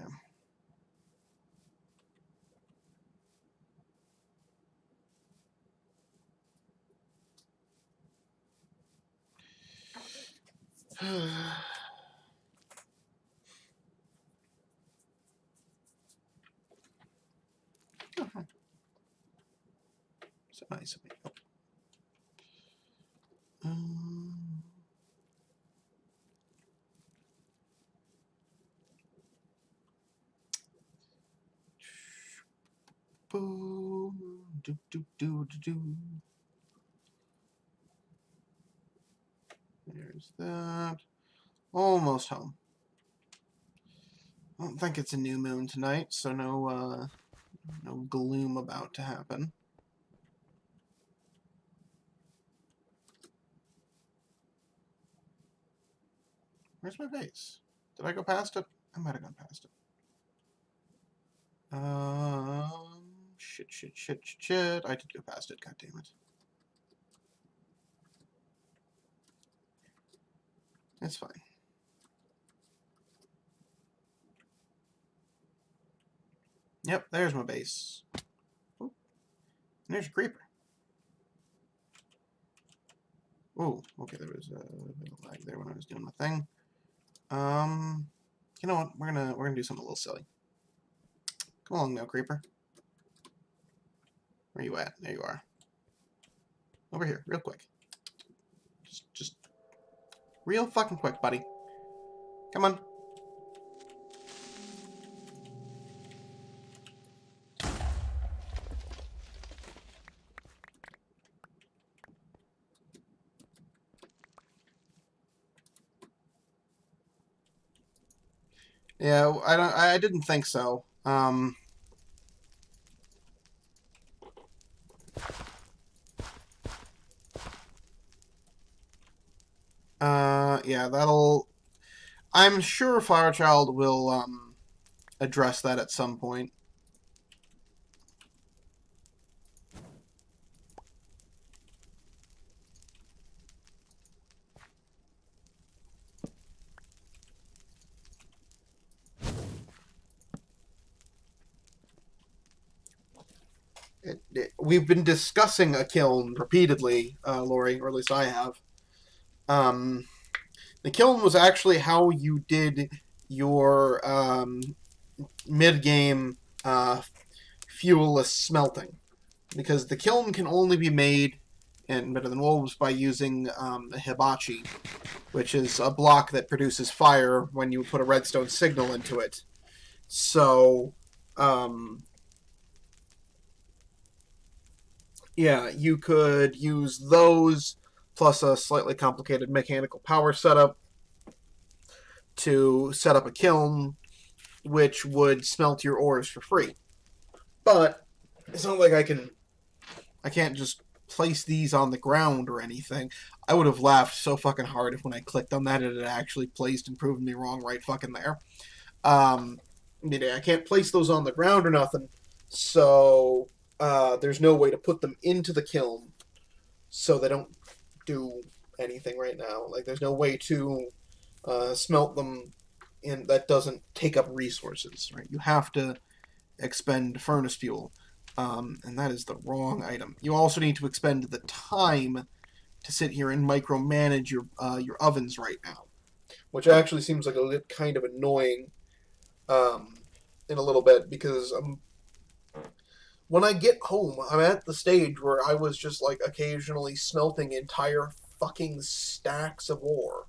A: So nice of me. Boom. Do, do, do, do, do. There's that. Almost home. I don't think it's a new moon tonight, so no gloom about to happen. Where's my base? Did I go past it? I might have gone past it. Shit. I did go past it, god damn it. It's fine. Yep, there's my base. Ooh. And there's a creeper. Oh, okay, there was a lag there when I was doing my thing. You know what? We're gonna do something a little silly. Come along now, creeper. Where you at? There you are. Over here, real quick. Just real fucking quick, buddy. Come on. Yeah, I didn't think so. Yeah, I'm sure Firechild will, address that at some point. We've been discussing a kiln repeatedly, Lori, or at least I have. The kiln was actually how you did your mid-game fuelless smelting, because the kiln can only be made in Better Than Wolves by using a hibachi, which is a block that produces fire when you put a redstone signal into it. So, yeah, you could use those plus a slightly complicated mechanical power setup to set up a kiln, which would smelt your ores for free. But it's not like I can't just place these on the ground or anything. I would have laughed so fucking hard if when I clicked on that it had actually placed and proven me wrong right fucking there. I can't place those on the ground or nothing, so there's no way to put them into the kiln, so they don't do anything right now. Like, there's no way to smelt them in that doesn't take up resources, right? You have to expend furnace fuel, and that is the wrong item. You also need to expend the time to sit here and micromanage your ovens right now, which actually seems like a kind of annoying in a little bit, because when I get home, I'm at the stage where I was just like occasionally smelting entire fucking stacks of ore.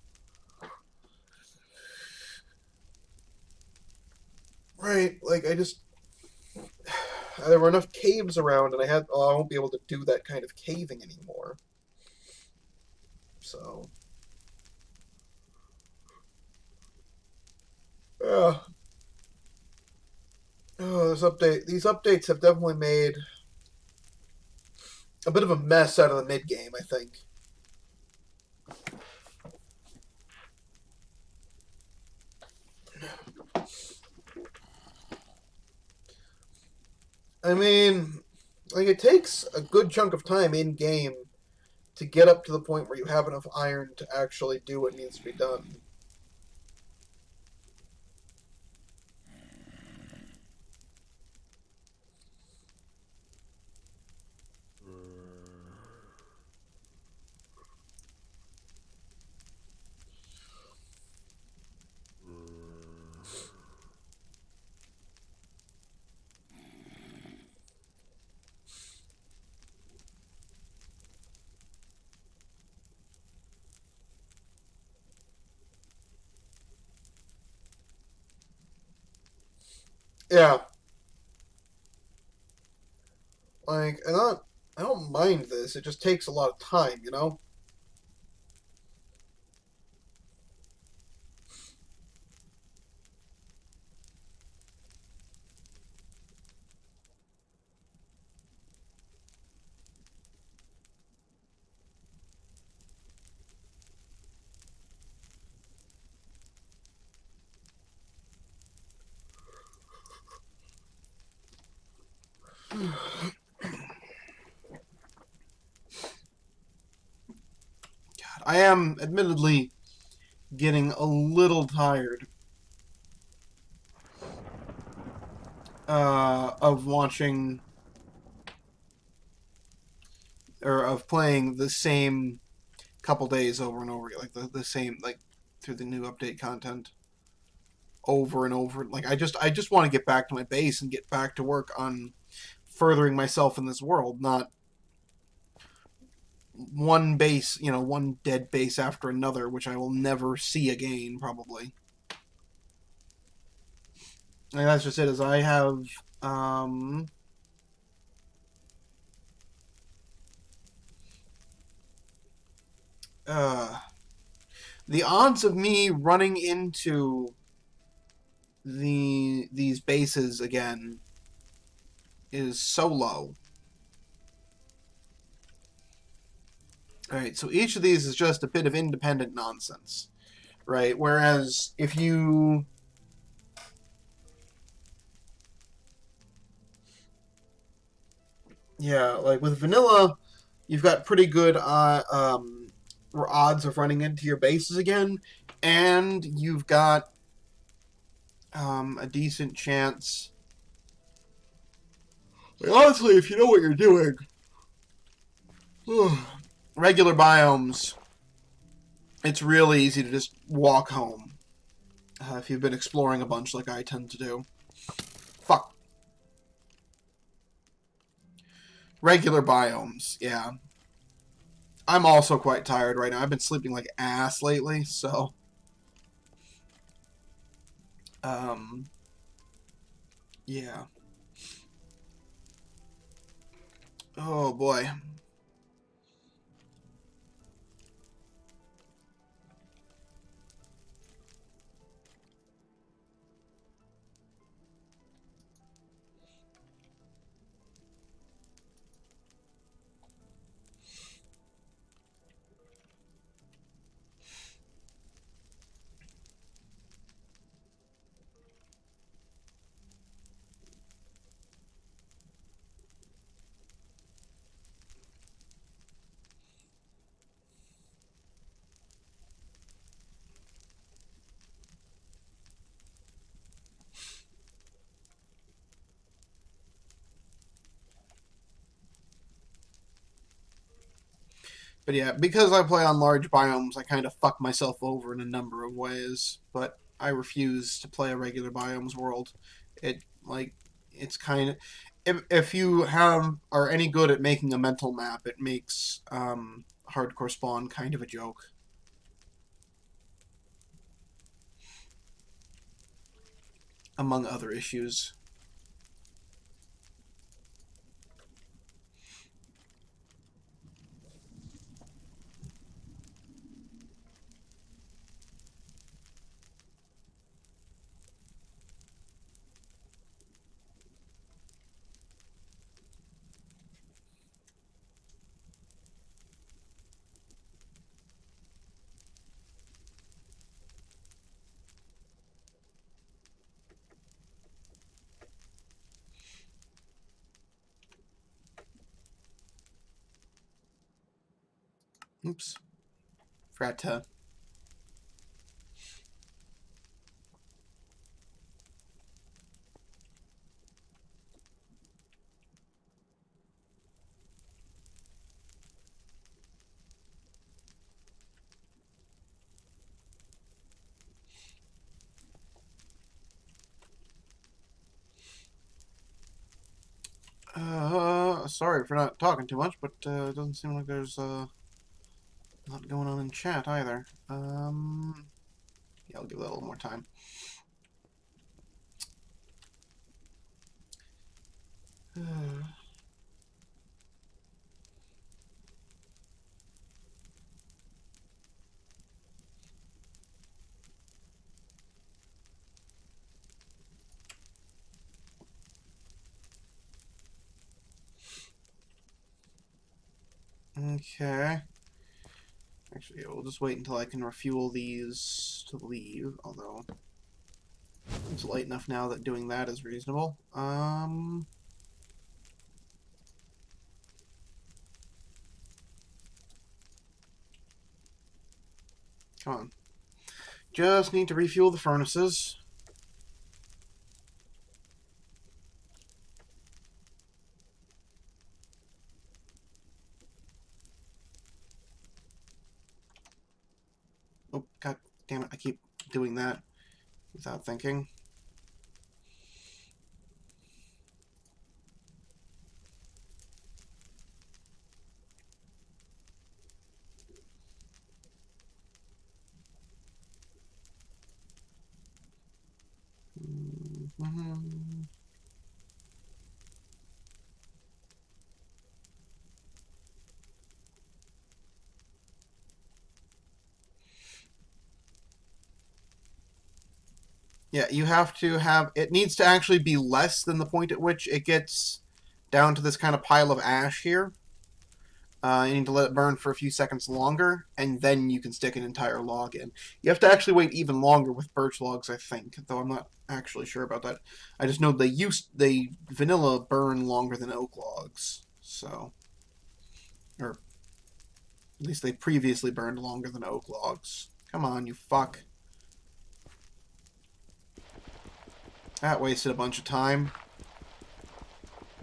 A: Right, like there were enough caves around, and I won't be able to do that kind of caving anymore. So, Oh, these updates have definitely made a bit of a mess out of the mid game, I think. I mean, like, it takes a good chunk of time in game to get up to the point where you have enough iron to actually do what needs to be done. Yeah, like, I don't mind this. It just takes a lot of time, you know. I am admittedly getting a little tired of watching or of playing the same couple days over and over again, like the same like through the new update content over and over. Like I just want to get back to my base and get back to work on furthering myself in this world, not one base, you know, one dead base after another, which I will never see again, probably. And that's just it. As I have, um, uh, the odds of me running into these bases again is so low. All right, so each of these is just a bit of independent nonsense, right? Whereas if you yeah, like with vanilla, you've got pretty good odds of running into your bases again, and you've got a decent chance. Like, honestly, if you know what you're doing, regular biomes, it's really easy to just walk home if you've been exploring a bunch like I tend to do. Fuck. Regular biomes, yeah. I'm also quite tired right now. I've been sleeping like ass lately, so um yeah. Oh boy. But yeah, because I play on large biomes, I kind of fuck myself over in a number of ways. But I refuse to play a regular biomes world. It like it's kind of if you have are any good at making a mental map, it makes hardcore spawn kind of a joke, among other issues. Oops. Forgot to... sorry for not talking too much, but it doesn't seem like there's a lot going on in chat either. Yeah, I'll give that a little more time. Okay. Actually, we'll just wait until I can refuel these to leave, although it's light enough now that doing that is reasonable. Come on. Just need to refuel the furnaces. Oh, god damn it, I keep doing that without thinking. Mm-hmm. Yeah, you have to have... It needs to actually be less than the point at which it gets down to this kind of pile of ash here. You need to let it burn for a few seconds longer, and then you can stick an entire log in. You have to actually wait even longer with birch logs, I think, though I'm not actually sure about that. I just know they vanilla burn longer than oak logs, so... Or, at least they previously burned longer than oak logs. Come on, you fuck. That wasted a bunch of time.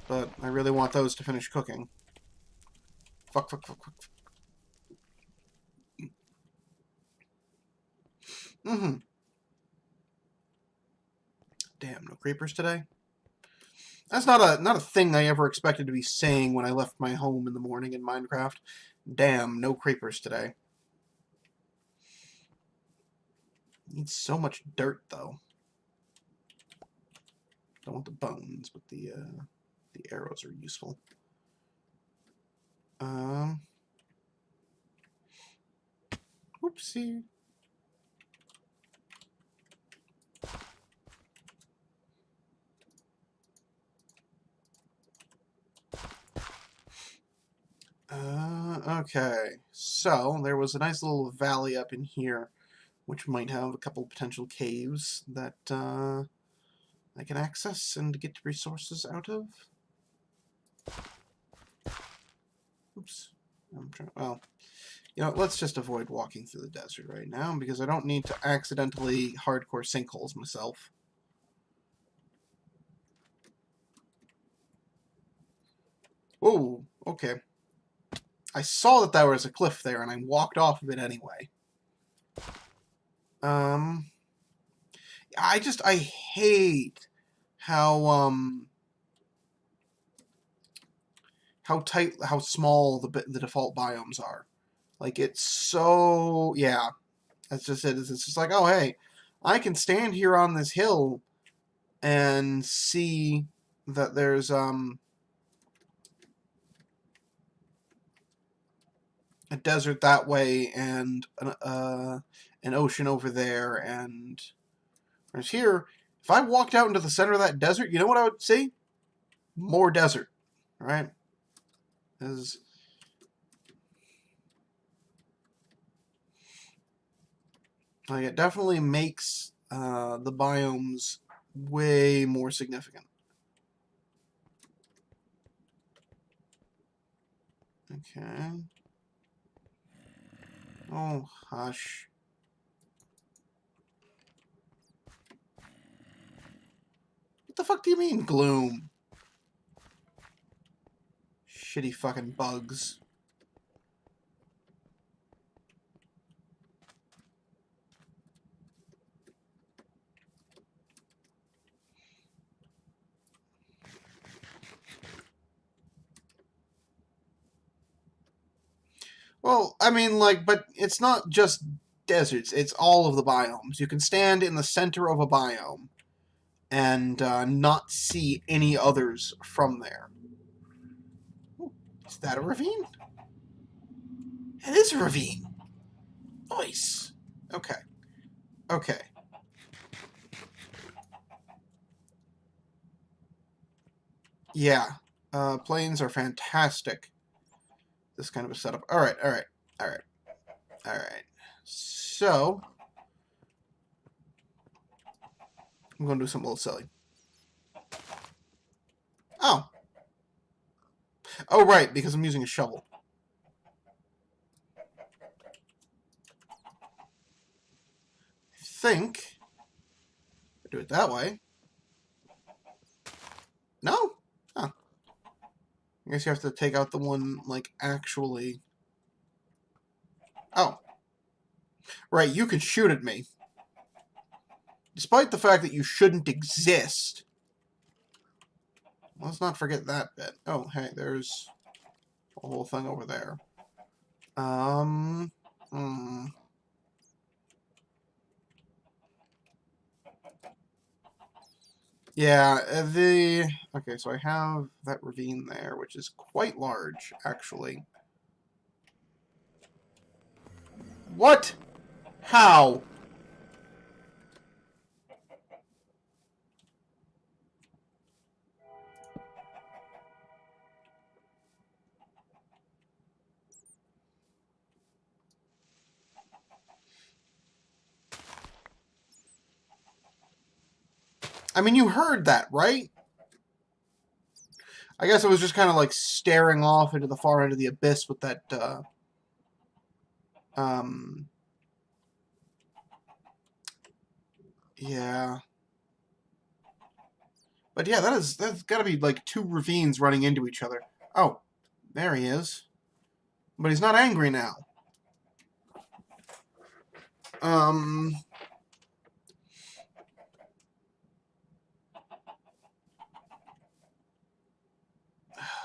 A: But I really want those to finish cooking. Fuck, fuck, fuck, fuck. Mm-hmm. Damn, no creepers today? That's not a thing I ever expected to be saying when I left my home in the morning in Minecraft. Damn, no creepers today. Needs so much dirt, though. Don't want the bones, but the arrows are useful. Oopsie. Okay. So, there was a nice little valley up in here, which might have a couple potential caves that, I can access and get resources out of. Oops. I'm trying... Well, you know, let's just avoid walking through the desert right now, because I don't need to accidentally hardcore sinkholes myself. Whoa, okay. I saw that there was a cliff there, and I walked off of it anyway. I hate how tight, how small the default biomes are. Like, it's so... Yeah, that's just it. It's just like, oh, hey, I can stand here on this hill and see that there's, a desert that way and an ocean over there, and whereas here, if I walked out into the center of that desert, you know what I would see? More desert, right? As like, it definitely makes the biomes way more significant. Okay. Oh, hush. What the fuck do you mean, gloom? Shitty fucking bugs. Well, I mean, like, but it's not just deserts. It's all of the biomes. You can stand in the center of a biome and not see any others from there. Ooh, is that a ravine? It is a ravine. Nice. Okay. Okay. Yeah. Planes are fantastic. This kind of a setup. Alright, alright, alright, alright. So, I'm going to do something a little silly. Oh. Oh, right, because I'm using a shovel. I think I do it that way. No? Huh. I guess you have to take out the one, like, actually... Oh. Right, you can shoot at me. Despite the fact that you shouldn't exist. Let's not forget that bit. Oh, hey, there's a whole thing over there. Hmm. Yeah, okay, so I have that ravine there, which is quite large, actually. What? How? I mean, you heard that, right? I guess it was just kind of like staring off into the far end of the abyss with that, um... Yeah. But yeah, that's gotta be like two ravines running into each other. Oh, there he is. But he's not angry now. Um...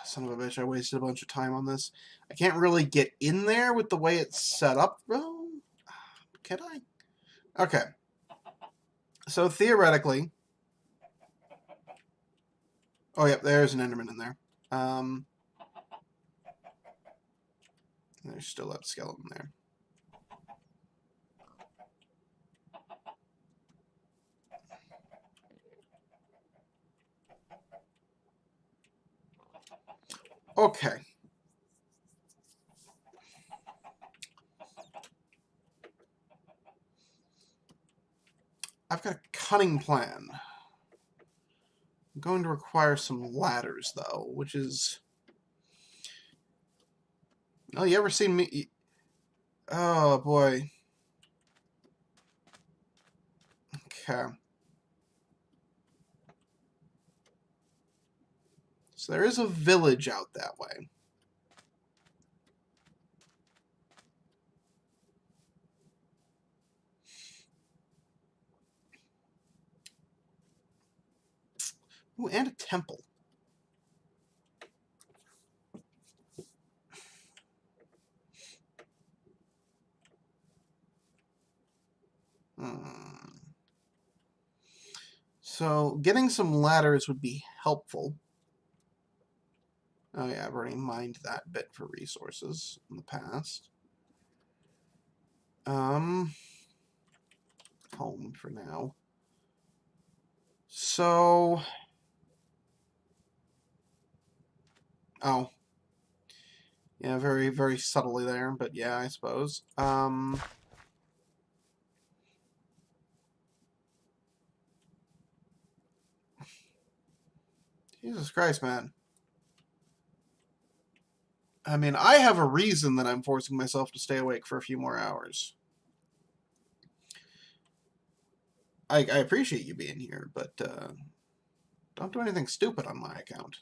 A: Son of a bitch, I wasted a bunch of time on this. I can't really get in there with the way it's set up, though. Can I? Okay. So theoretically... Oh, yep, there's an Enderman in there. There's still that skeleton there. Okay. I've got a cunning plan. I'm going to require some ladders, though, which is... Oh, you ever seen me... Oh, boy. Okay. So there is a village out that way. Ooh, and a temple. Hmm. So, getting some ladders would be helpful. Oh yeah, I've already mined that bit for resources in the past. Home for now. So... Oh. Yeah, very, very subtly there, but yeah, I suppose. Jesus Christ, man. I mean, I have a reason that I'm forcing myself to stay awake for a few more hours. I appreciate you being here, but don't do anything stupid on my account.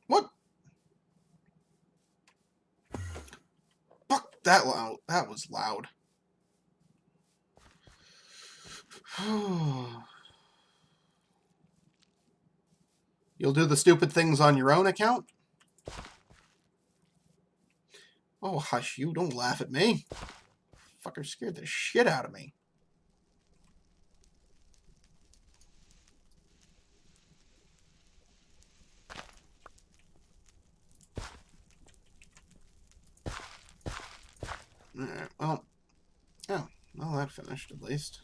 A: What? Fuck that loud. That was loud. You'll do the stupid things on your own account? Oh, hush you. Don't laugh at me. Fucker scared the shit out of me. Alright, well. Oh, well, that finished at least.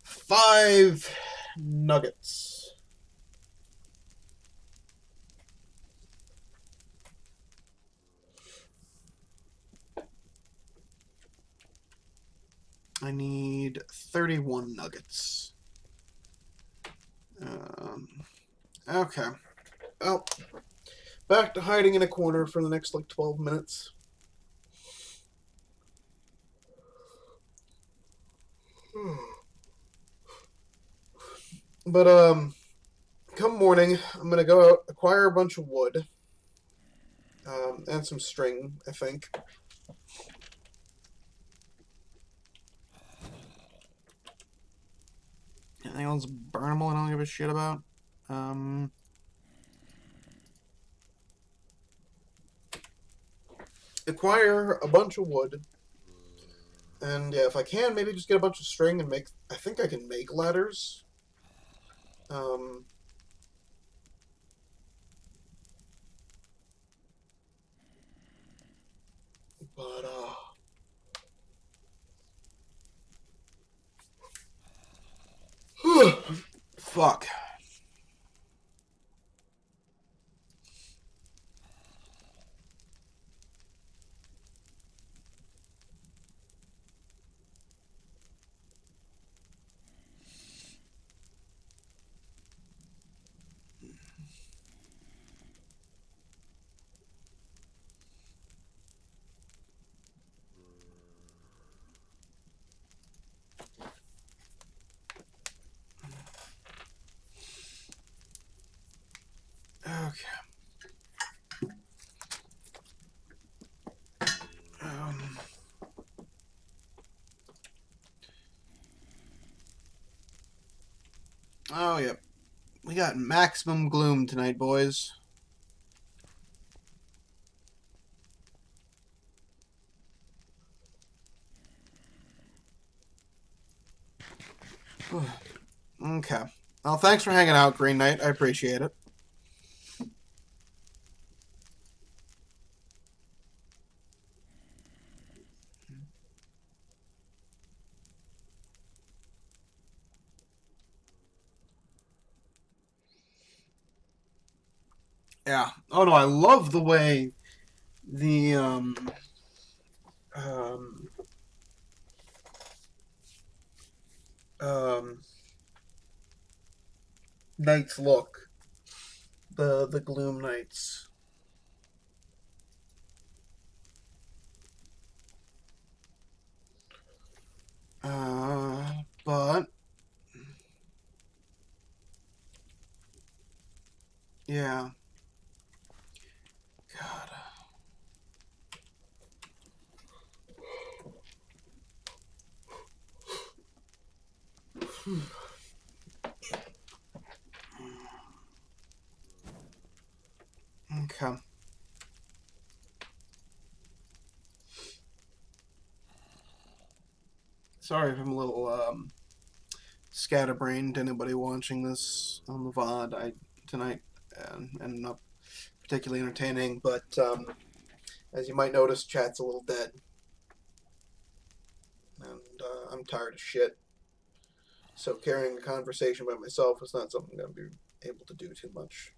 A: 5 nuggets. I need 31 nuggets. Okay. Well, back to hiding in a corner for the next, like, 12 minutes. But, come morning, I'm gonna go out, acquire a bunch of wood. And some string, I think. Anything else burnable I don't give a shit about? Acquire a bunch of wood. And yeah, if I can, maybe just get a bunch of string and make... I think I can make ladders. But, fuck. Okay. Oh, yep. We got maximum gloom tonight, boys. Okay. Well, thanks for hanging out, Green Knight. I appreciate it. Yeah. Oh, no, I love the way the, um, um, nights look. The gloom nights. But yeah. God. Okay. Sorry if I'm a little scatterbrained. Anybody watching this on the VOD tonight, and not particularly entertaining, but as you might notice, chat's a little dead, and I'm tired of shit. So carrying a conversation by myself is not something I'm gonna be able to do too much.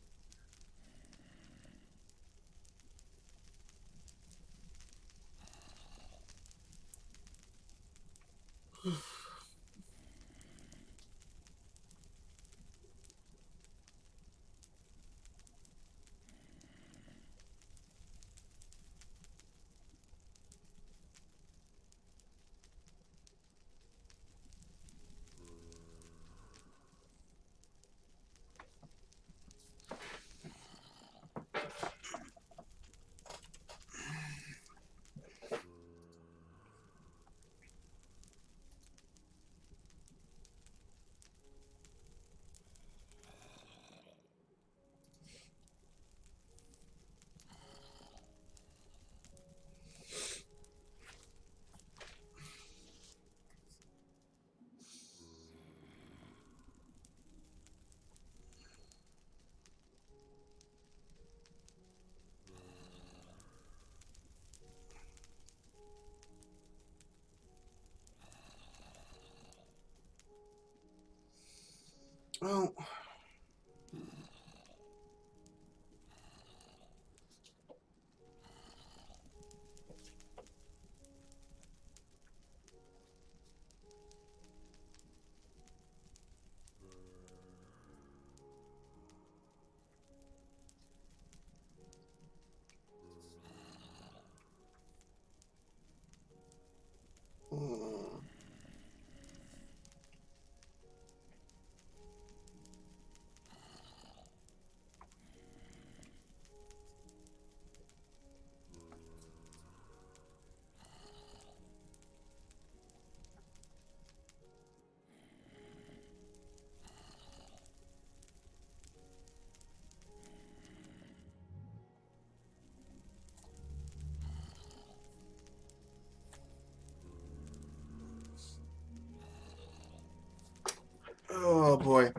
A: Well... Hmm. Oh boy.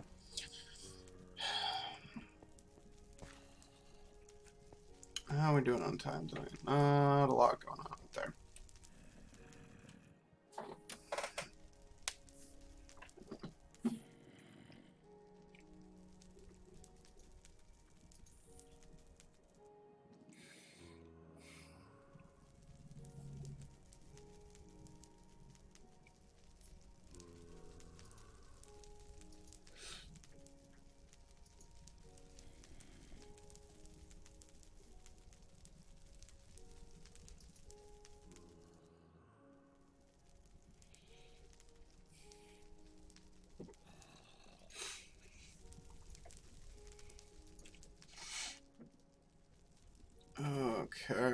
A: How are we doing on time tonight? Not a lot going on out there. Okay.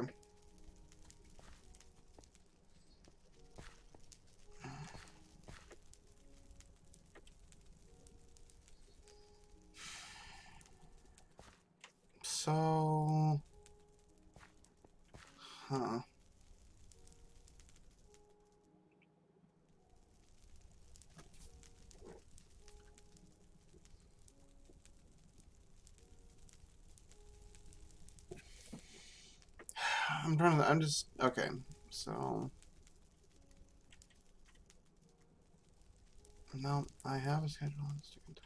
A: So... Huh. I'm just... Okay. So... No, I have a schedule on Stick and Talk.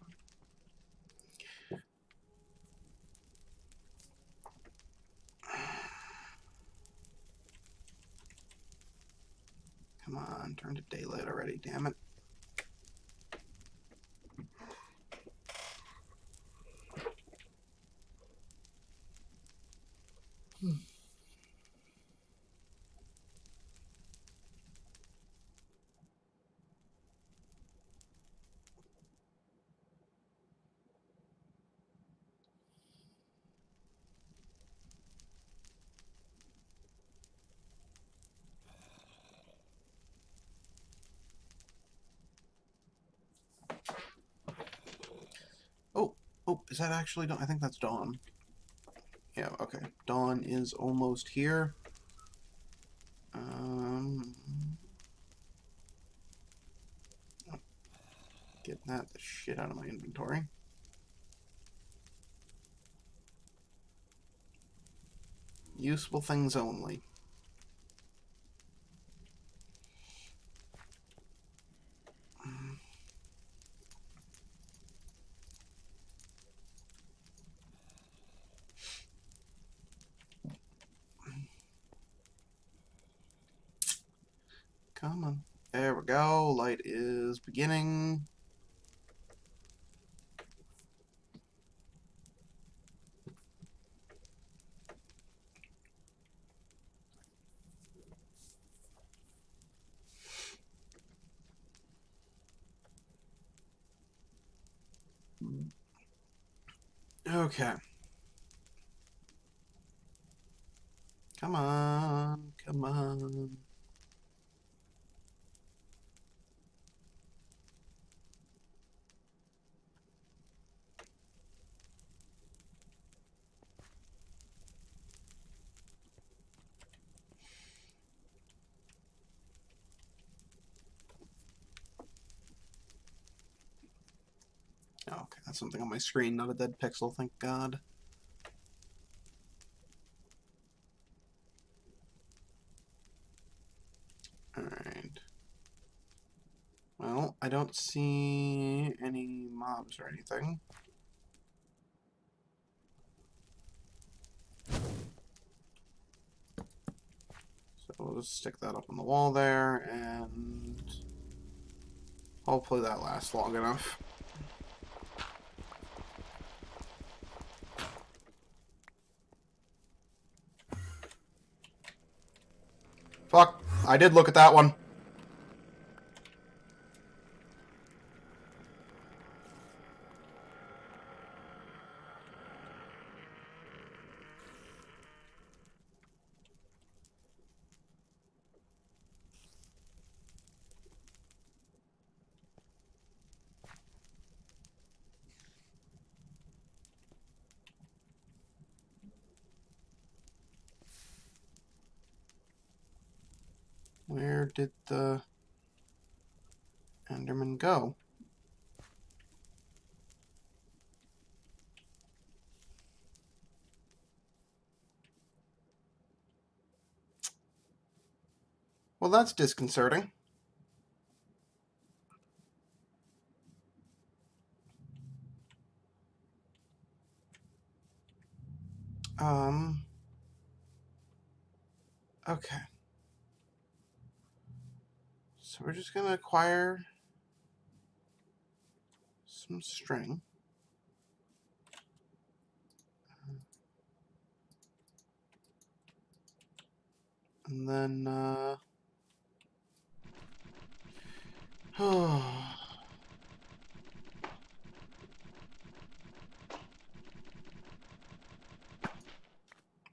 A: Come on, turn to daylight already, damn it. Oh, oh, is that actually dawn? I think that's dawn. Yeah, okay. Dawn is almost here. Um, get that the shit out of my inventory. Useful things only. Come on. There we go. Light is beginning. Okay. Come on. Come on. Oh, okay, that's something on my screen, not a dead pixel, thank God. Alright. Well, I don't see any mobs or anything. So we'll just stick that up on the wall there, and hopefully that lasts long enough. Fuck, I did look at that one. Where did the Enderman go? Well, that's disconcerting. Okay. So we're just gonna acquire some string. And then,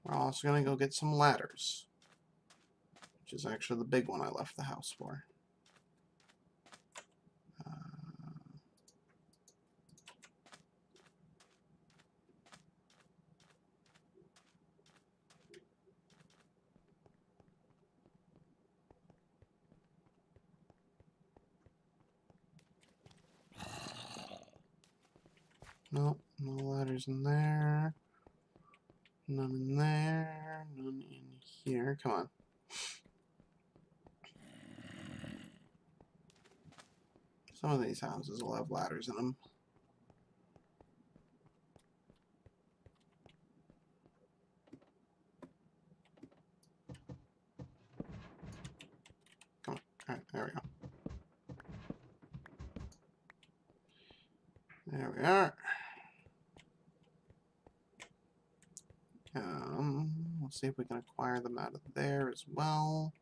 A: we're also gonna go get some ladders, which is actually the big one I left the house for. Nope, no ladders in there. None in there. None in here. Come on. Some of these houses will have ladders in them. Come on. Alright, there we go. There we are. Let's see if we can acquire them out of there as well.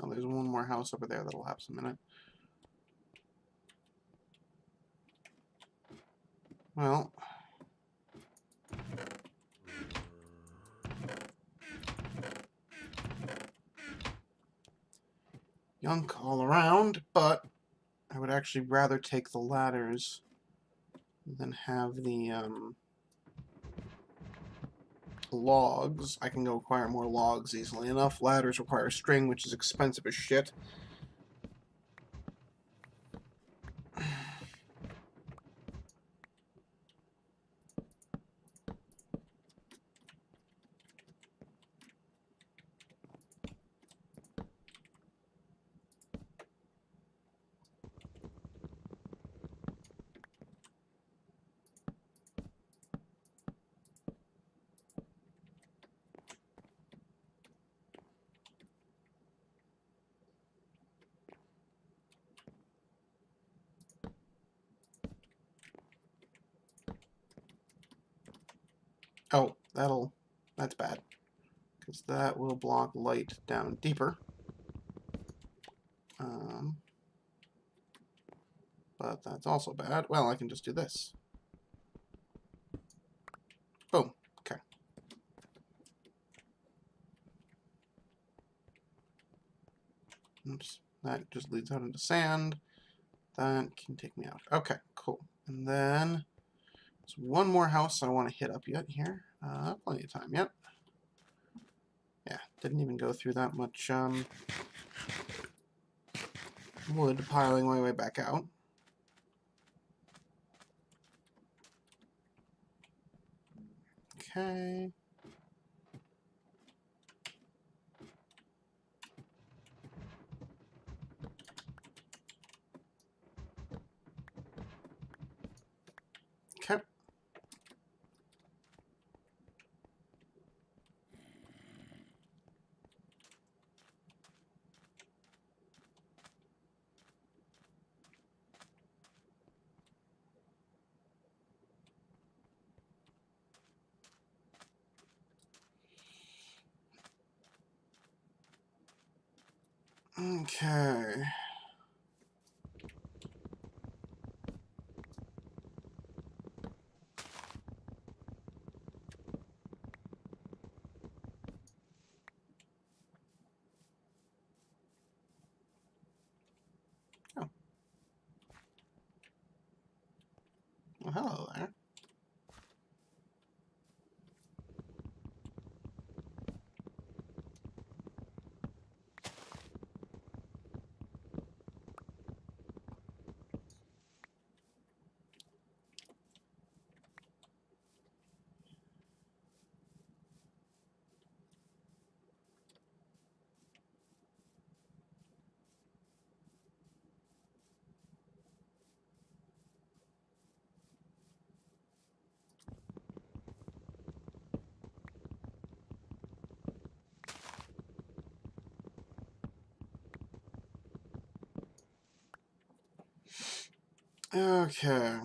A: Oh, there's one more house over there that'll have some in it. Well, yunk all around, but I would actually rather take the ladders than have the logs. I can go acquire more logs easily enough. Ladders require string, which is expensive as shit. Oh, that's bad. Because that will block light down deeper. But that's also bad. Well, I can just do this. Boom. Okay. And that just leads out into sand. That can take me out. Okay, cool. And then there's one more house I want to hit up yet here. Plenty of time yet. Yeah, didn't even go through that much wood piling my way back out. Okay. Okay. Okay. Oh. Well, hello there. Okay.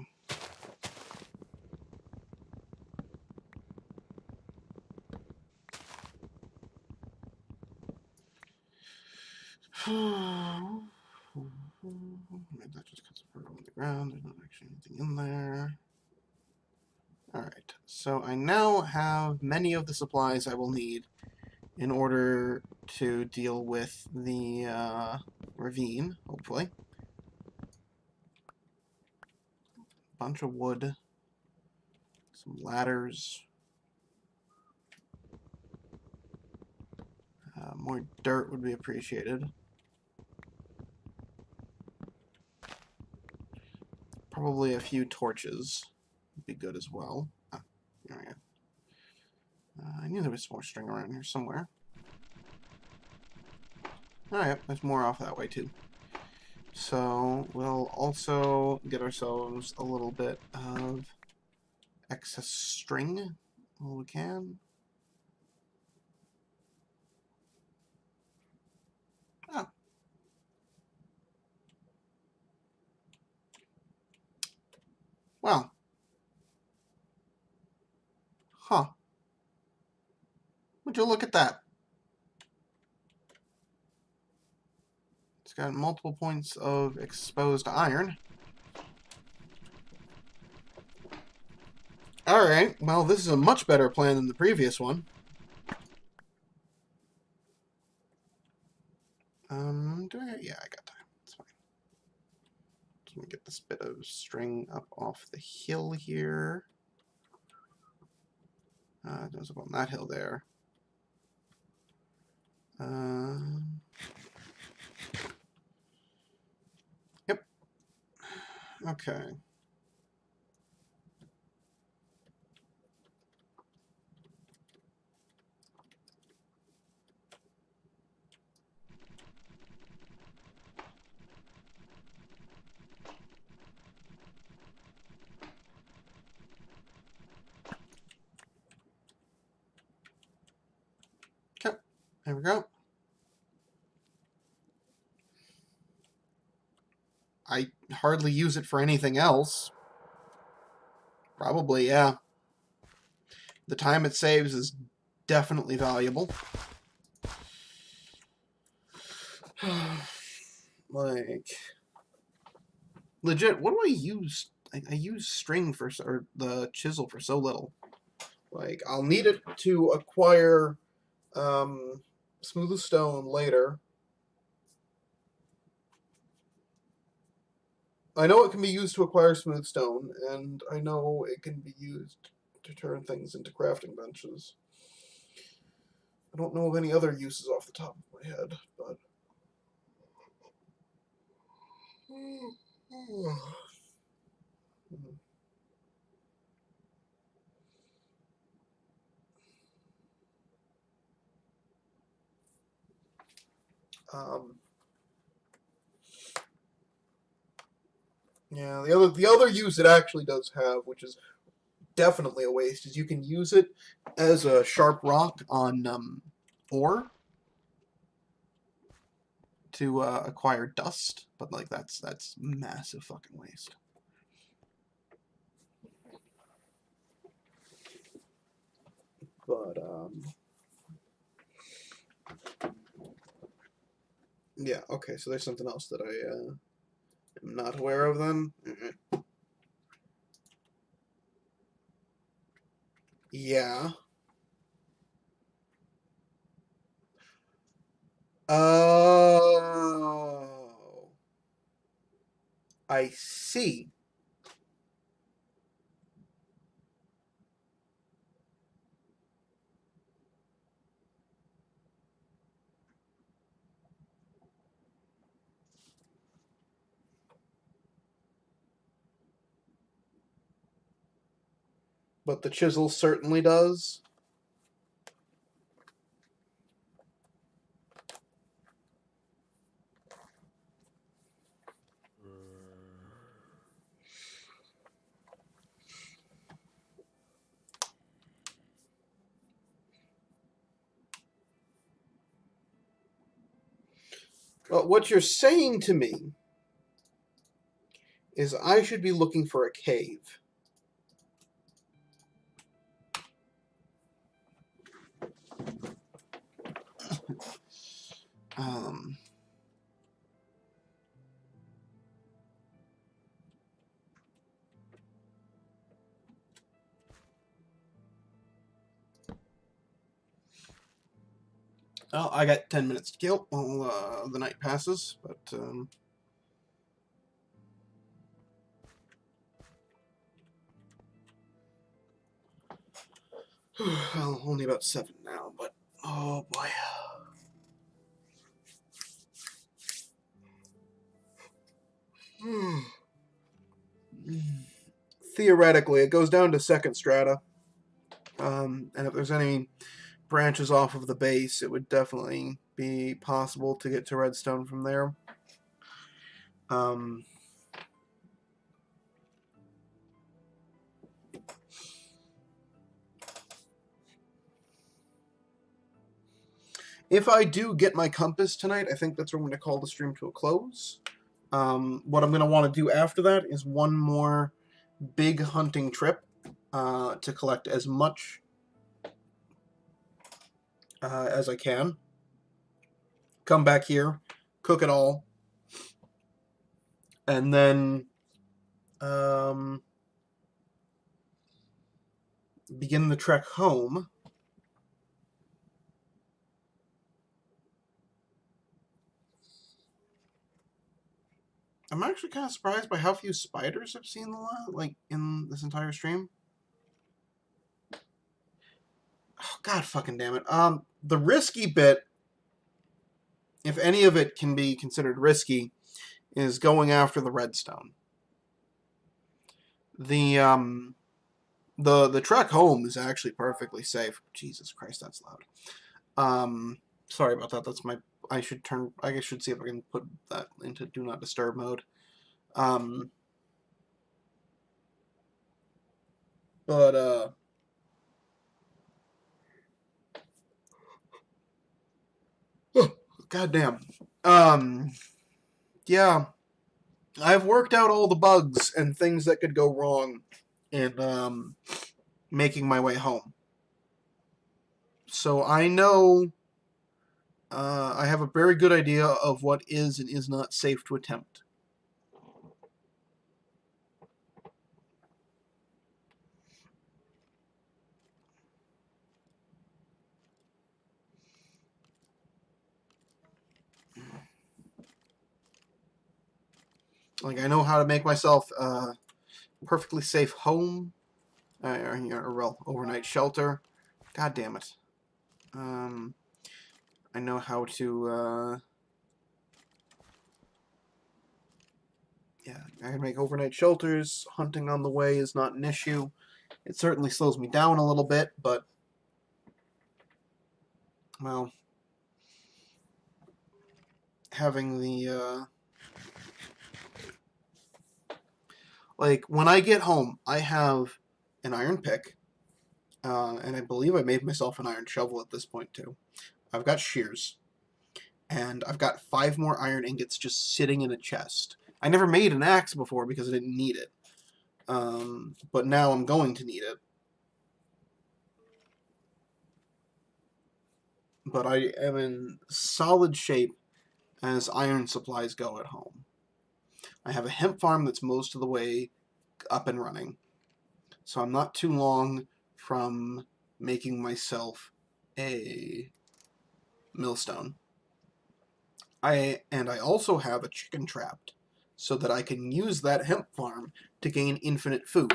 A: That just cuts a on the ground. There's not actually anything in there. Alright, so I now have many of the supplies I will need in order to deal with the ravine, hopefully. Bunch of wood, some ladders, more dirt would be appreciated. Probably a few torches would be good as well. Ah, there we go. I knew there was more string around here somewhere. Alright, there's more off that way too. So we'll also get ourselves a little bit of excess string while we can. Oh. Well. Huh. Would you look at that? It's got multiple points of exposed iron. Alright, well, this is a much better plan than the previous one. Yeah, I got time. It's fine. Just gonna get this bit of string up off the hill here. There's up on that hill there. Yep. Okay. Okay. There we go. I hardly use it for anything else. Probably, yeah. The time it saves is definitely valuable. Like, legit, what do I use? I use string for, or the chisel for so little. Like, I'll need it to acquire smooth stone later. I know it can be used to acquire smooth stone, and I know it can be used to turn things into crafting benches. I don't know of any other uses off the top of my head, but. Um, yeah, the other use it actually does have, which is definitely a waste, is you can use it as a sharp rock on ore to acquire dust, but like that's massive fucking waste. But yeah, okay. So there's something else that I am not aware of then. Yeah. Oh, I see. But the chisel certainly does. Well, what you're saying to me is I should be looking for a cave. Um, well, I got 10 minutes to kill while the night passes, but well, only about 7 now, but oh boy. Theoretically, it goes down to second strata. And if there's any branches off of the base, it would definitely be possible to get to redstone from there. If I do get my compass tonight, I think that's where I'm going to call the stream to a close. What I'm going to want to do after that is one more big hunting trip to collect as much as I can. Come back here, cook it all, and then begin the trek home. I'm actually kind of surprised by how few spiders I've seen in this entire stream. Oh, God fucking damn it. The risky bit, if any of it can be considered risky, is going after the redstone. The trek home is actually perfectly safe. Jesus Christ, that's loud. Sorry about that. That's my. I should see if I can put that into do not disturb mode. But goddamn. Yeah. I've worked out all the bugs and things that could go wrong in making my way home. So I know I have a very good idea of what is and is not safe to attempt. Like, I know how to make myself a perfectly safe home. Or well, overnight shelter. God damn it. I know how to, yeah, I can make overnight shelters. Hunting on the way is not an issue. It certainly slows me down a little bit, but, well, having the, like, when I get home, I have an iron pick, and I believe I made myself an iron shovel at this point, too. I've got shears, and I've got 5 more iron ingots just sitting in a chest. I never made an axe before because I didn't need it. But now I'm going to need it. But I am in solid shape as iron supplies go at home. I have a hemp farm that's most of the way up and running. So I'm not too long from making myself a millstone. I also have a chicken trap so that I can use that hemp farm to gain infinite food.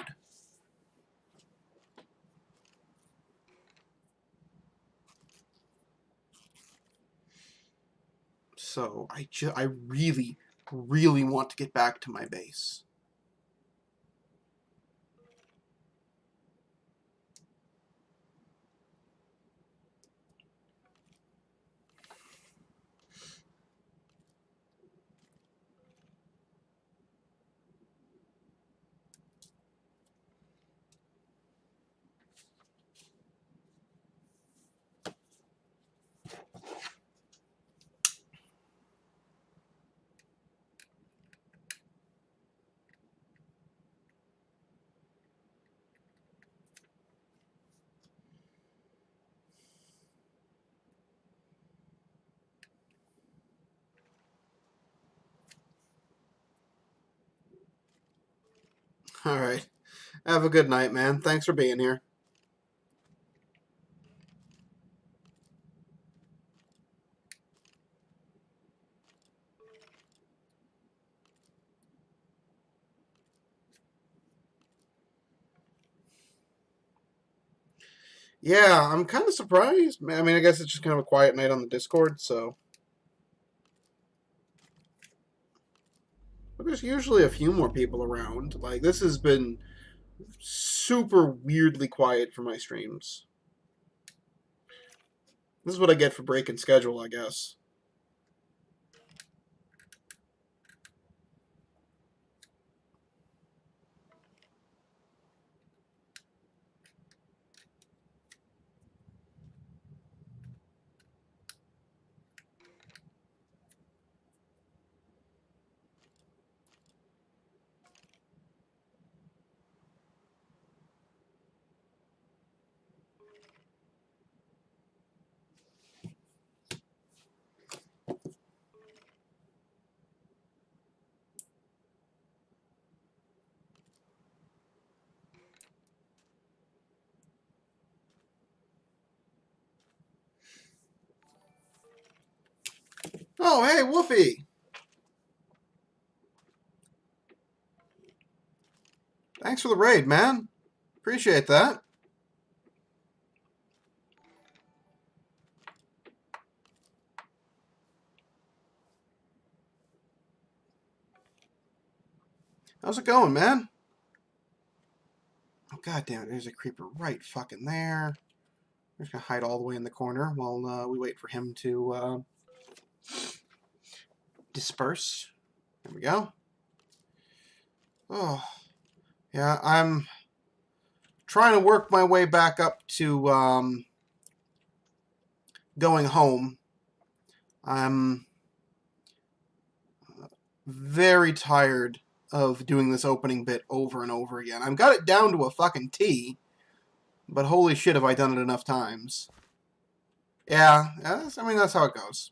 A: So I really, really want to get back to my base. All right. Have a good night, man. Thanks for being here. Yeah, I'm kind of surprised. I mean, I guess it's just kind of a quiet night on the Discord, so. But there's usually a few more people around. Like, this has been super weirdly quiet for my streams. This is what I get for breaking schedule, I guess. Oh, hey, Whoopi! Thanks for the raid, man. Appreciate that. How's it going, man? Oh, god damn it, there's a creeper right fucking there. We're just gonna hide all the way in the corner while we wait for him to disperse. There we go. Oh, yeah, I'm trying to work my way back up to going home. I'm very tired of doing this opening bit over and over again. I've got it down to a fucking T, but holy shit have I done it enough times. Yeah, I mean, that's how it goes.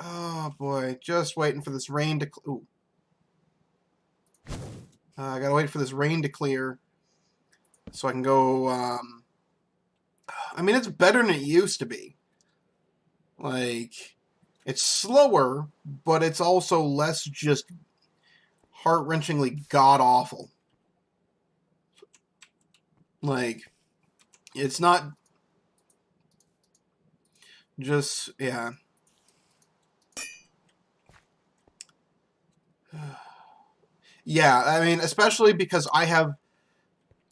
A: Oh boy, just waiting for this rain to... Ooh. I gotta wait for this rain to clear so I can go... I mean, it's better than it used to be. Like, It's slower, but it's also less just heart-wrenchingly god-awful. Like, it's not just, yeah. Yeah, I mean, especially because I have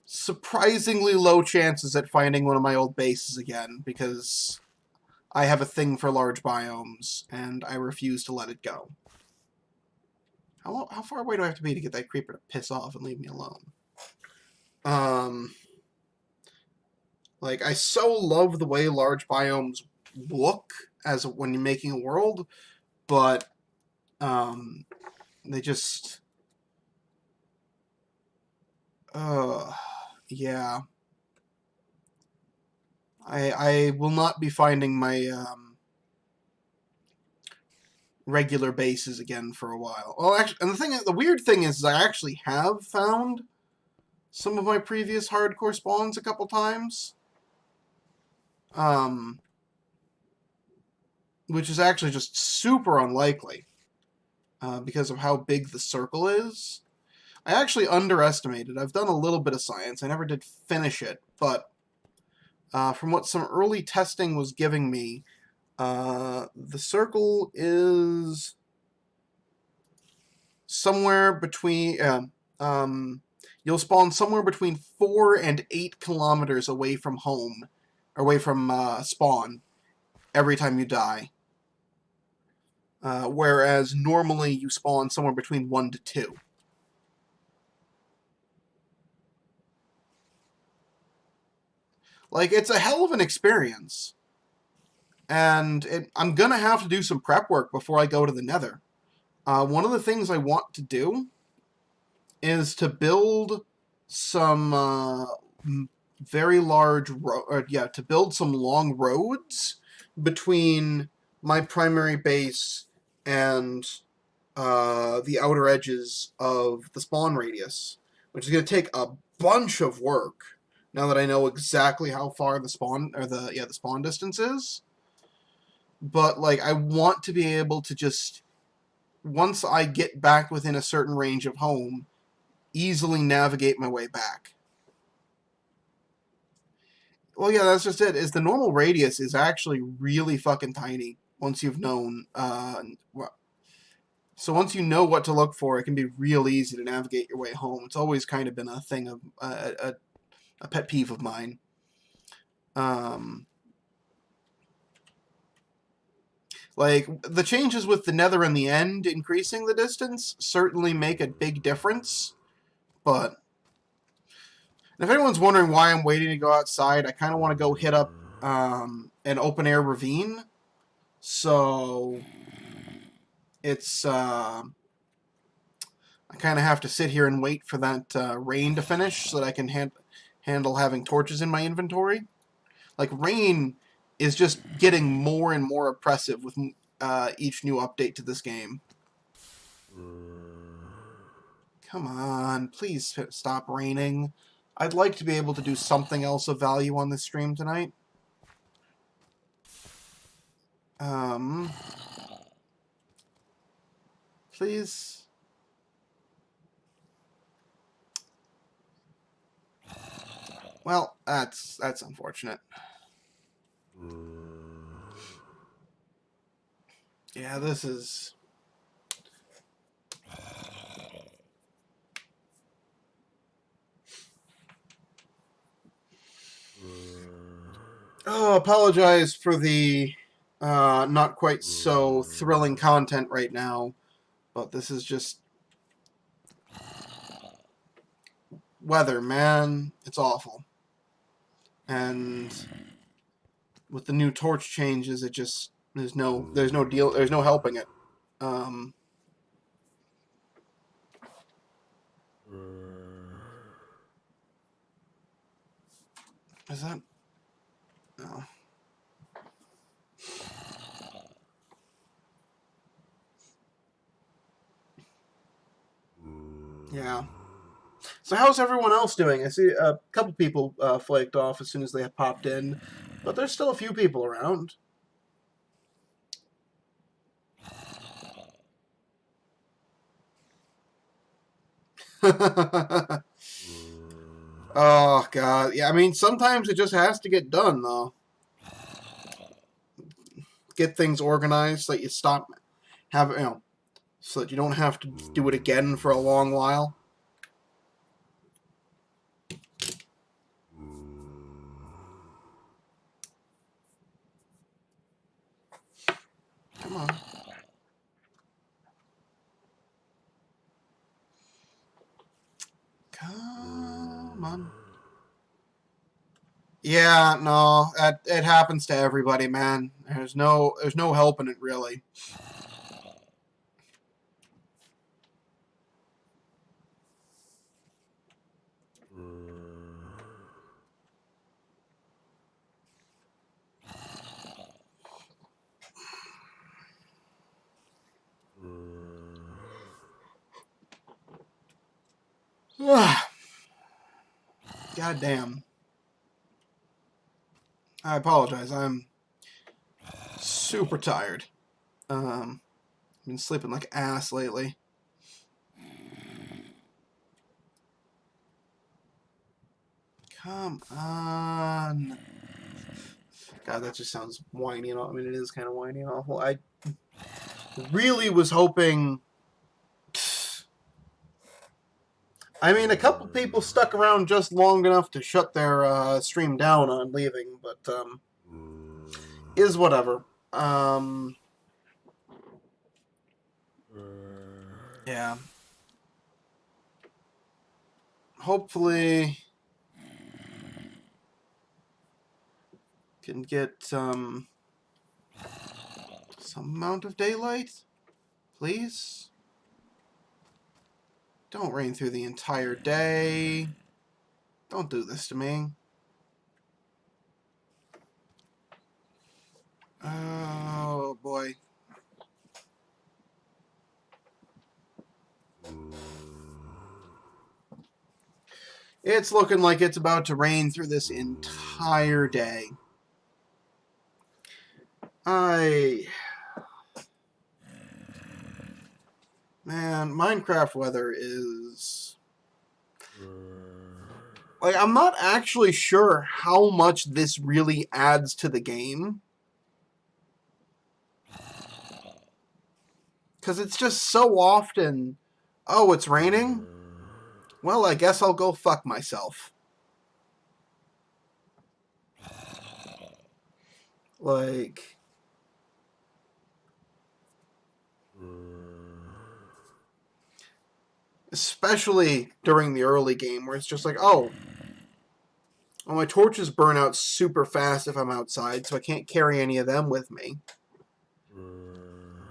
A: surprisingly low chances at finding one of my old bases again, because I have a thing for large biomes, and I refuse to let it go. How far away do I have to be to get that creeper to piss off and leave me alone? Like, I so love the way large biomes look as when you're making a world, but they just, yeah. I will not be finding my regular bases again for a while. Well, actually, and the weird thing is, I actually have found some of my previous hardcore spawns a couple times. Which is actually just super unlikely because of how big the circle is. I actually underestimated. I've done a little bit of science. I never did finish it, but from what some early testing was giving me, the circle is somewhere between. You'll spawn somewhere between 4 and 8 kilometers away from home, away from spawn, every time you die. Whereas normally you spawn somewhere between 1 to 2. Like, it's a hell of an experience. And I'm going to have to do some prep work before I go to the Nether. One of the things I want to do is to build some very large, to build some long roads between my primary base and the outer edges of the spawn radius, which is going to take a bunch of work. Now that I know exactly how far the spawn the spawn distance is, but like I want to be able to just once I get back within a certain range of home, easily navigate my way back. Well, yeah, that's just it. Is the normal radius is actually really fucking tiny once you've known. So once you know what to look for, it can be real easy to navigate your way home. It's always kind of been a thing of a pet peeve of mine. Like, the changes with the Nether and the End increasing the distance certainly make a big difference, but if anyone's wondering why I'm waiting to go outside, I kind of want to go hit up an open-air ravine, so it's, I kind of have to sit here and wait for that rain to finish so that I can handle having torches in my inventory. Like, rain is just getting more and more oppressive with each new update to this game. Come on, please stop raining. I'd like to be able to do something else of value on this stream tonight. Please. Well, that's unfortunate. Yeah, this is... Oh, apologize for the not quite so thrilling content right now, but this is just weather, man. It's awful. And with the new torch changes, it just there's no helping it. Is that no? Yeah. So how's everyone else doing? I see a couple people flaked off as soon as they popped in, but there's still a few people around. Oh god, yeah. I mean, sometimes it just has to get done, though. Get things organized so that you stop having, so that you don't have to do it again for a long while. Come on. Come on. Yeah, no, it happens to everybody, man. There's no helping it, really. God damn. I apologize. I'm super tired. Been sleeping like ass lately. Come on. God, that just sounds whiny and awful. I mean, it is kind of whiny and awful. I really was hoping. I mean, a couple people stuck around just long enough to shut their stream down on leaving, but is whatever. Yeah. Hopefully, can get some amount of daylight, please. Don't rain through the entire day. Don't do this to me. Oh, boy. It's looking like it's about to rain through this entire day. Man, Minecraft weather is... Like, I'm not actually sure how much this really adds to the game. Because it's just so often, oh, it's raining? Well, I guess I'll go fuck myself. Like... Especially during the early game, where it's just like, oh, well, my torches burn out super fast if I'm outside, so I can't carry any of them with me.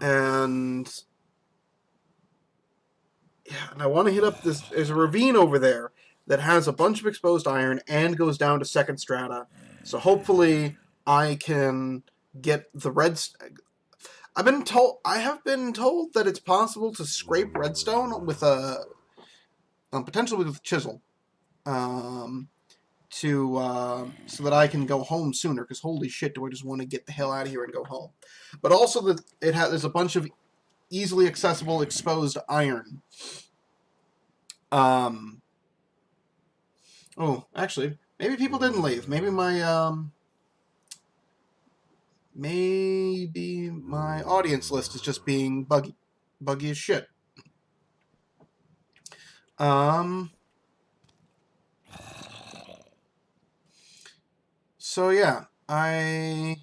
A: And yeah, and I want to hit up this. There's a ravine over there that has a bunch of exposed iron and goes down to second strata. So hopefully I can get the red. I have been told that it's possible to scrape redstone with a potentially with a chisel. So that I can go home sooner. Because holy shit, do I just want to get the hell out of here and go home? But also that there's a bunch of easily accessible exposed iron. Oh, actually, maybe people didn't leave. Maybe my audience list is just being buggy as shit. So yeah, I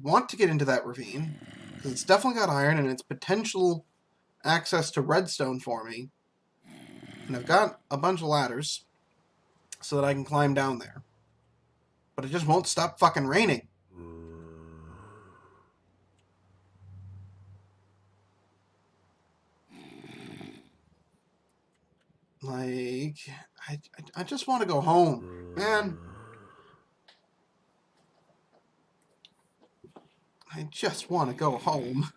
A: want to get into that ravine because it's definitely got iron and it's potential access to redstone for me. And I've got a bunch of ladders so that I can climb down there. But it just won't stop fucking raining. Like, I just want to go home. Man, I just want to go home.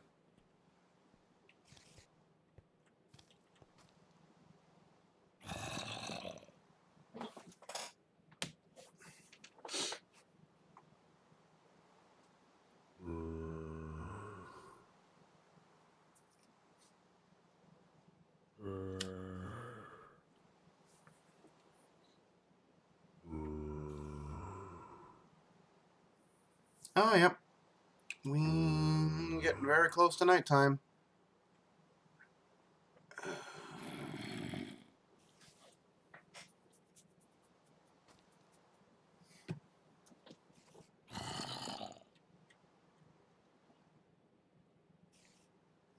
A: Oh, yep. We getting very close to nighttime.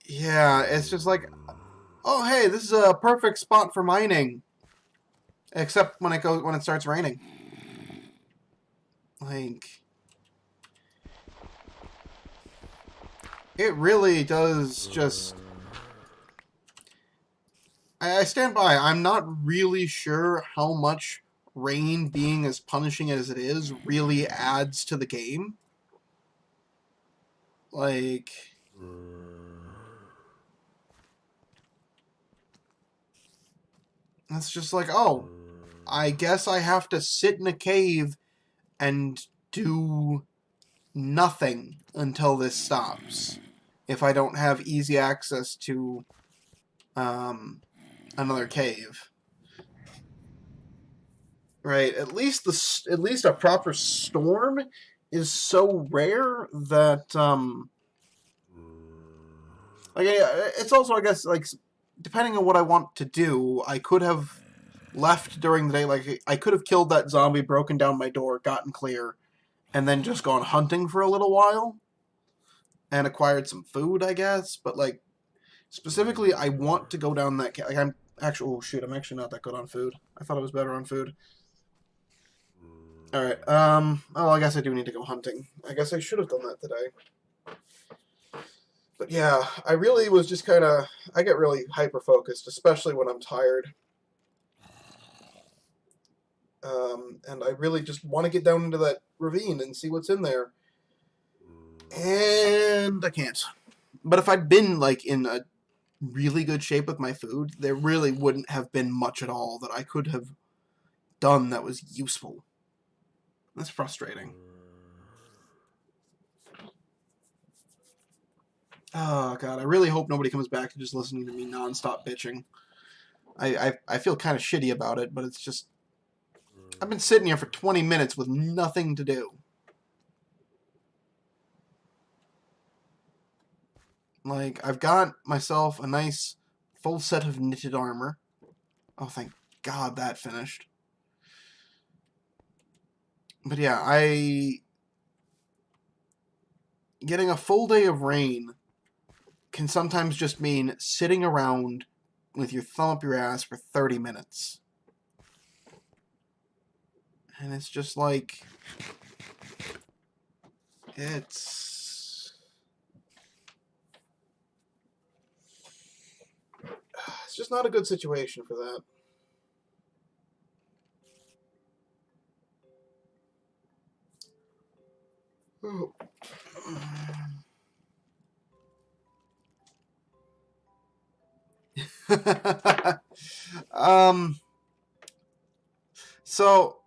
A: Yeah, it's just like, oh hey, this is a perfect spot for mining. Except when it starts raining. Like, it really does just. I stand by. I'm not really sure how much rain being as punishing as it is really adds to the game. Like, it's just like, oh, I guess I have to sit in a cave and do nothing until this stops. If I don't have easy access to another cave. Right? At least a proper storm is so rare that like it's also, I guess, like depending on what I want to do, I could have left during the day. Like I could have killed that zombie, broken down my door, gotten clear, and then just gone hunting for a little while and acquired some food, I guess. But like specifically, I want to go down that. Like I'm actually, oh shoot, I'm actually not that good on food. I thought I was better on food. All right. Oh, I guess I do need to go hunting. I guess I should have done that today. But yeah, I really was just kind of. I get really hyper focused, especially when I'm tired. And I really just want to get down into that ravine and see what's in there. And I can't. But if I'd been like in a really good shape with my food, there really wouldn't have been much at all that I could have done that was useful. That's frustrating. Oh god, I really hope nobody comes back to just listening to me nonstop bitching. I feel kind of shitty about it, but it's just I've been sitting here for 20 minutes with nothing to do. Like I've got myself a nice full set of knitted armor. Oh, thank God that finished. But yeah, I getting a full day of rain can sometimes just mean sitting around with your thumb up your ass for 30 minutes. And it's just like it's just not a good situation for that. um so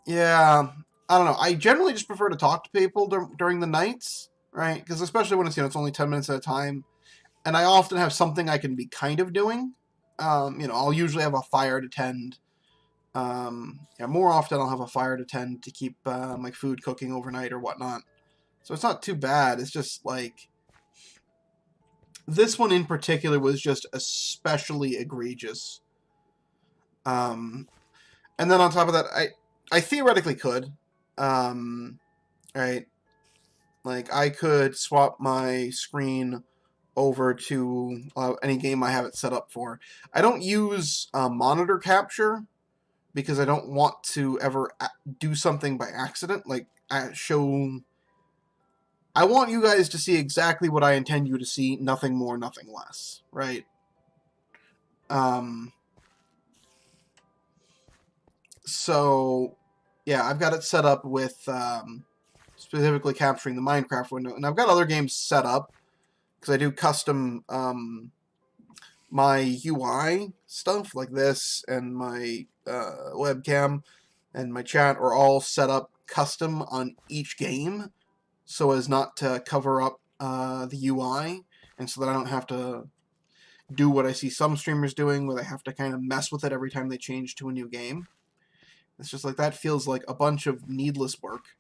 A: yeah, I don't know. I generally just prefer to talk to people during the nights, right? Because especially when it's only 10 minutes at a time, and I often have something I can be kind of doing. I'll usually have a fire to tend. Yeah, more often I'll have a fire to tend to keep my food cooking overnight or whatnot. So it's not too bad. It's just like this one in particular was just especially egregious. And then on top of that, I theoretically could, right? Like I could swap my screen over to any game I have it set up for. I don't use monitor capture because I don't want to ever do something by accident. Like show. I want you guys to see exactly what I intend you to see, nothing more, nothing less, right? Um, so, yeah, I've got it set up with specifically capturing the Minecraft window, and I've got other games set up because I do custom my UI stuff like this, and my webcam and my chat are all set up custom on each game so as not to cover up the UI, and so that I don't have to do what I see some streamers doing where they have to kind of mess with it every time they change to a new game. It's just like that feels like a bunch of needless work.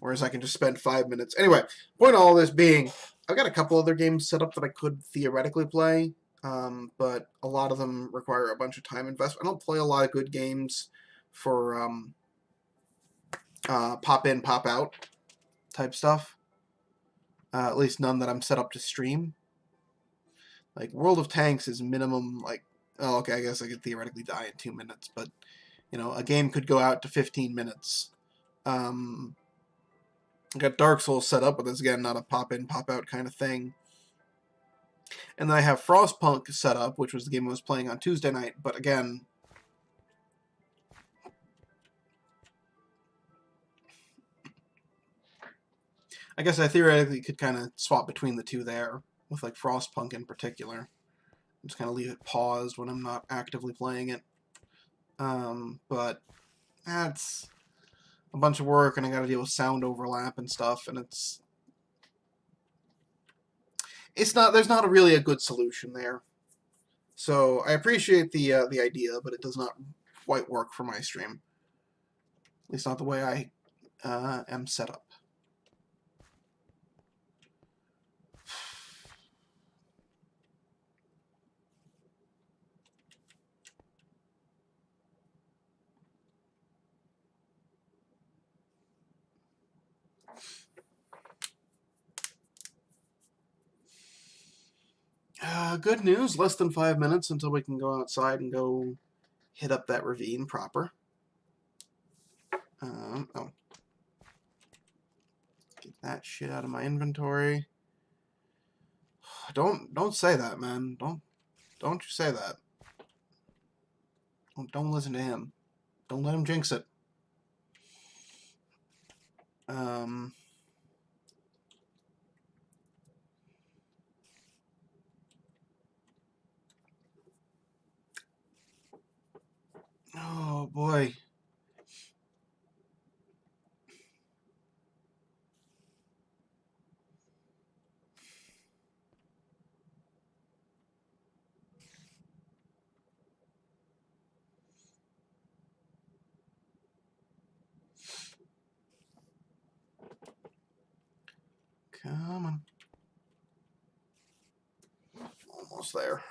A: Whereas I can just spend 5 minutes. Anyway, point of all this being, I've got a couple other games set up that I could theoretically play, but a lot of them require a bunch of time investment. I don't play a lot of good games for pop in, pop out type stuff. At least none that I'm set up to stream. Like, World of Tanks is minimum, like, oh, okay, I guess I could theoretically die in 2 minutes, but, you know, a game could go out to 15 minutes. I got Dark Souls set up, but that's, again, not a pop-in, pop-out kind of thing. And then I have Frostpunk set up, which was the game I was playing on Tuesday night, but again, I guess I theoretically could kind of swap between the two there, with, like, Frostpunk in particular. Just kind of leave it paused when I'm not actively playing it. But that's a bunch of work, and I got to deal with sound overlap and stuff, and it's not. There's not really a good solution there. So I appreciate the idea, but it does not quite work for my stream. At least not the way I am set up. Good news, less than 5 minutes until we can go outside and go hit up that ravine proper. Oh. Get that shit out of my inventory. Don't say that, man. Don't you say that. Don't listen to him. Don't let him jinx it. Oh boy. Come on. Almost there.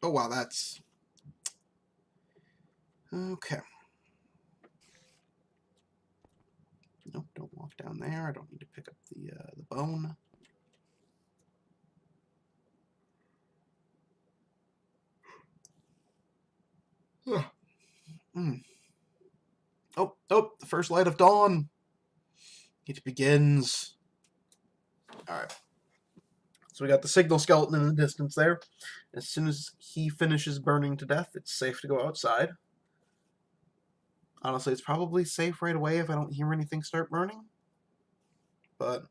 A: Oh wow, that's okay. Nope, don't walk down there. I don't need to pick up the bone. Oh, the first light of dawn. It begins. All right. So we got the signal skeleton in the distance there. As soon as he finishes burning to death, it's safe to go outside. Honestly, it's probably safe right away if I don't hear anything start burning. But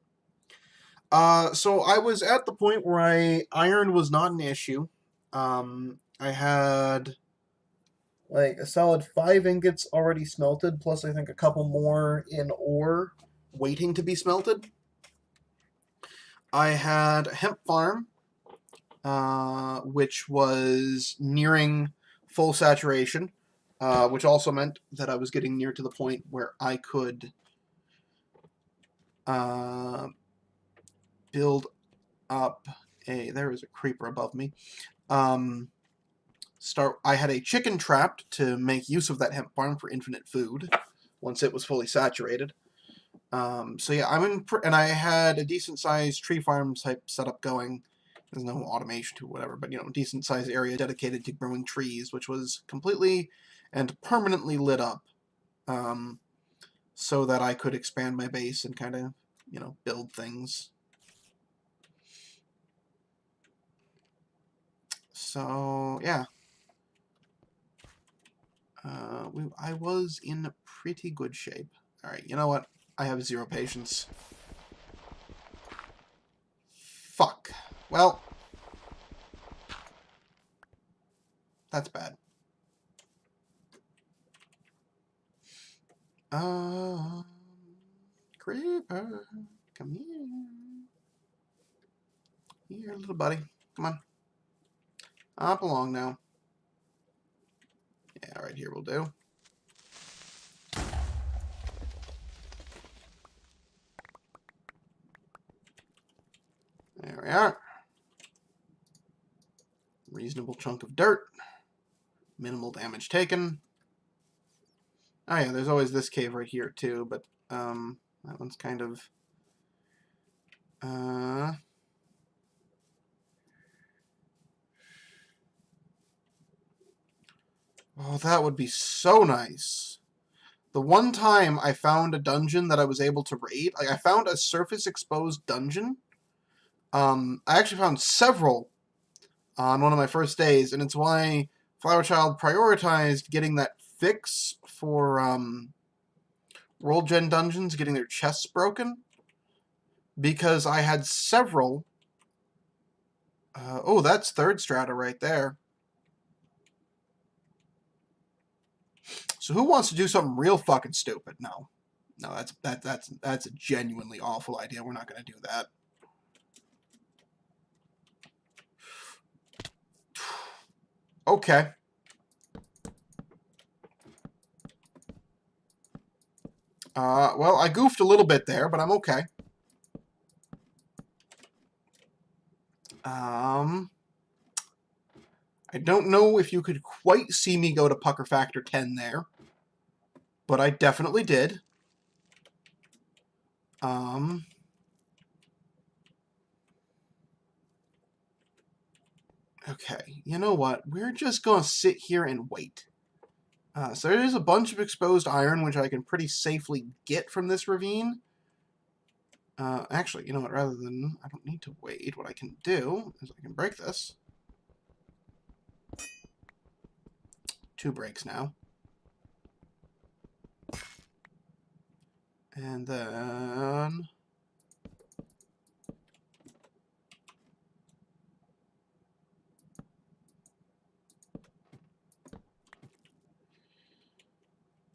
A: so I was at the point where iron was not an issue. I had like a solid 5 ingots already smelted, plus I think a couple more in ore waiting to be smelted. I had a hemp farm, which was nearing full saturation, which also meant that I was getting near to the point where I could build up a... There is a creeper above me. I had a chicken trapped to make use of that hemp farm for infinite food once it was fully saturated. So yeah, and I had a decent sized tree farm type setup going. There's no automation to whatever, but decent sized area dedicated to growing trees, which was completely and permanently lit up, so that I could expand my base and kind of build things. So yeah, I was in pretty good shape. All right, you know what? I have 0 patience. Fuck. Well, that's bad. Creeper, come here. Here, little buddy. Come on. Up along now. Yeah, right here will do. There we are. Reasonable chunk of dirt. Minimal damage taken. Oh yeah, there's always this cave right here too, but that one's kind of oh, that would be so nice. The one time I found a dungeon that I was able to raid, like I found a surface exposed dungeon. I actually found several on one of my first days, and it's why Flower Child prioritized getting that fix for World Gen dungeons, getting their chests broken, because I had several. Oh, that's third strata right there. So who wants to do something real fucking stupid? No, no, that's a genuinely awful idea. We're not going to do that. Okay. Well, I goofed a little bit there, but I'm okay. I don't know if you could quite see me go to pucker factor 10 there, but I definitely did. Okay, you know what? We're just going to sit here and wait. So there is a bunch of exposed iron, which I can pretty safely get from this ravine. Actually, you know what? Rather than... I don't need to wait. What I can do is I can break this. 2 breaks now. And then...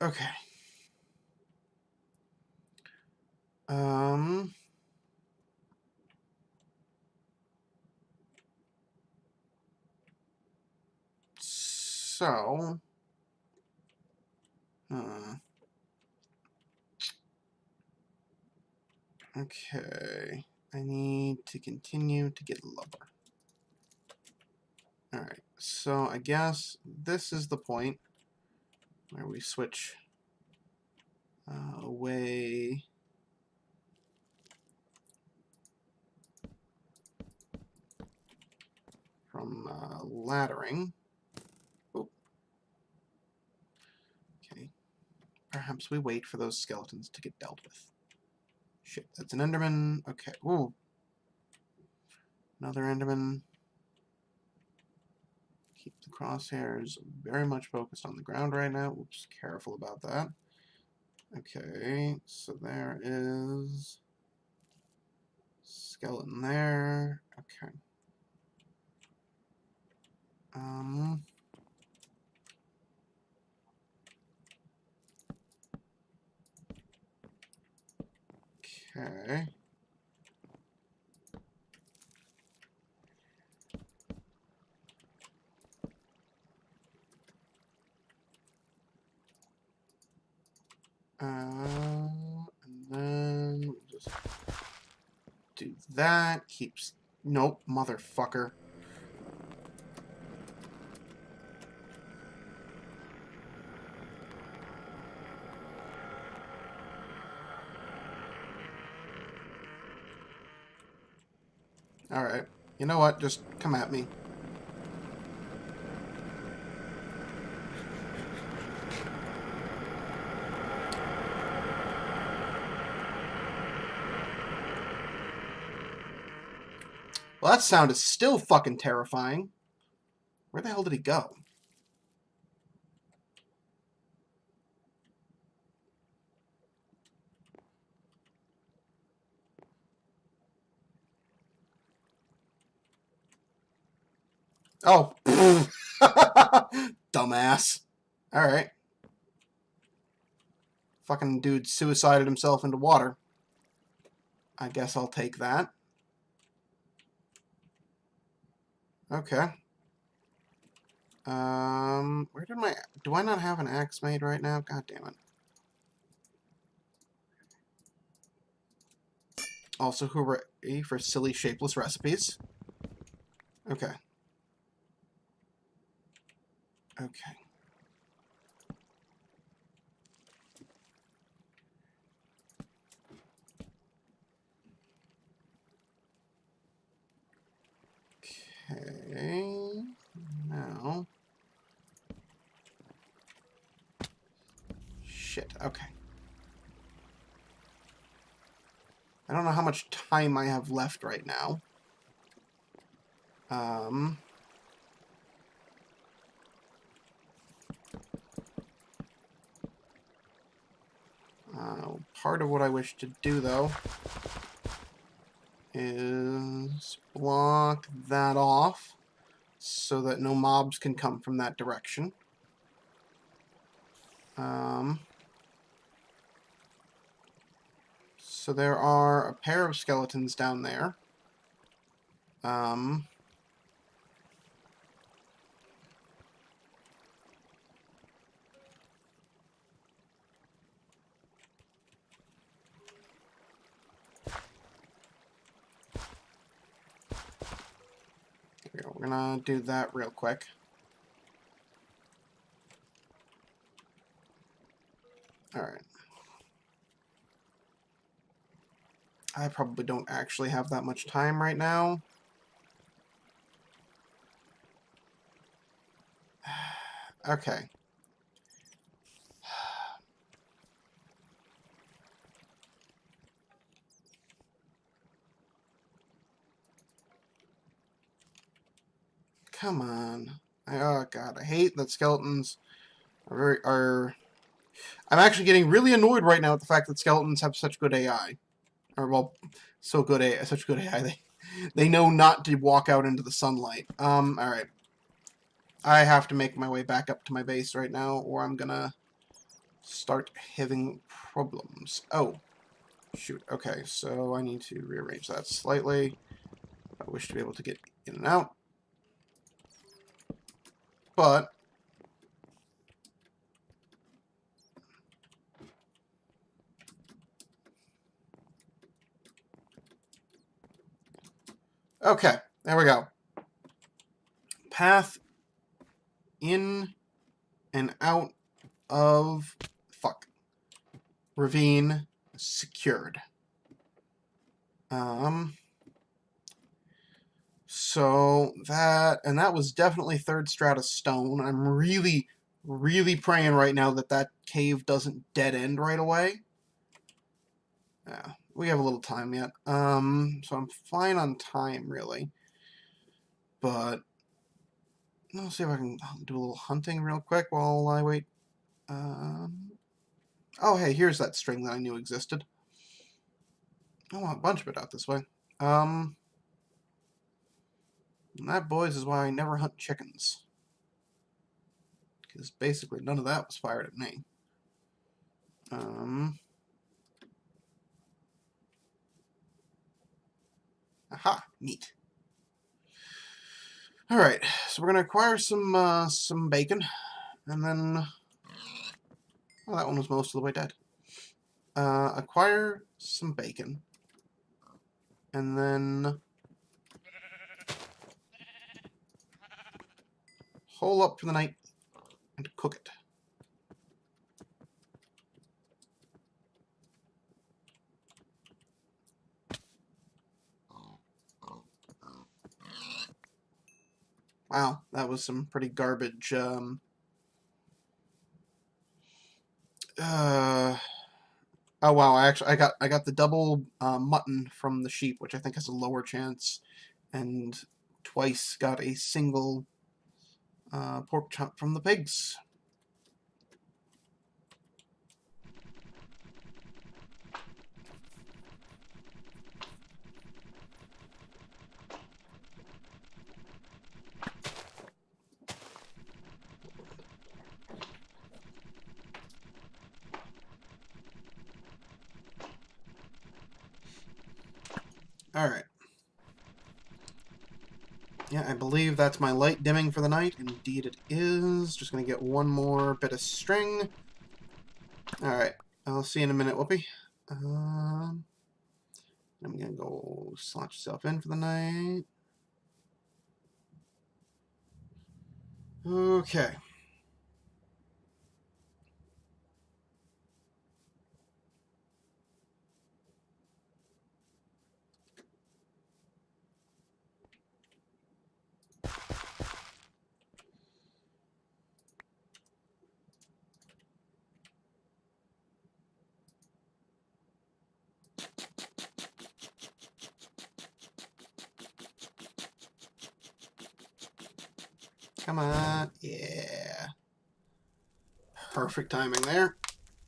A: Okay. So... Okay. I need to continue to get lower. Alright, so I guess this is the point where we switch away from laddering. Oh. Okay. Perhaps we wait for those skeletons to get dealt with. Shit, that's an Enderman. Okay. Ooh. Another Enderman. Keep the crosshairs very much focused on the ground right now. Oops, careful about that. Okay, so there is skeleton there. Okay. Okay. And then we'll just do that. Keeps... Nope, motherfucker. Alright. You know what? Just come at me. Well, that sound is still fucking terrifying. Where the hell did he go? Oh. Dumbass. Alright. Fucking dude suicided himself into water. I guess I'll take that. Okay. Where did my... Do I not have an axe made right now? God damn it. Also, hooray for silly, shapeless recipes. Okay. Okay. Okay. Now... Shit. Okay. I don't know how much time I have left right now. Part of what I wish to do, though, is block that off so that no mobs can come from that direction. So there are a pair of skeletons down there. We're gonna do that real quick. Alright. I probably don't actually have that much time right now. Okay. Come on. Oh god, I hate that skeletons are... I'm actually getting really annoyed right now at the fact that skeletons have such good AI. Or, well, such good AI. They know not to walk out into the sunlight. Alright. I have to make my way back up to my base right now, or I'm gonna start having problems. Oh. Shoot. Okay, so I need to rearrange that slightly. I wish to be able to get in and out. But... Okay, there we go. Path in and out of... Fuck. Ravine secured. So that... And that was definitely third strata stone. I'm really, really praying right now that that cave doesn't dead end right away. Yeah, we have a little time yet. So I'm fine on time, really. But... Let's see if I can do a little hunting real quick while I wait. Oh, hey, here's that string that I knew existed. I want a bunch of it out this way. And that, boys, is why I never hunt chickens. Because basically none of that was fired at me. Aha, neat. Alright, so we're going to acquire some bacon. And then... Well, that one was most of the way dead. Acquire some bacon. And then... hole up for the night and cook it. Wow, that was some pretty garbage. Oh wow, I got the double mutton from the sheep, which I think has a lower chance, and twice got a single pork chop from the pigs. Alright. Yeah, I believe that's my light dimming for the night. Indeed it is. Just gonna get one more bit of string. Alright, I'll see you in a minute, Whoopi. I'm gonna go slot yourself in for the night. Okay. Come on. Yeah. Perfect timing there.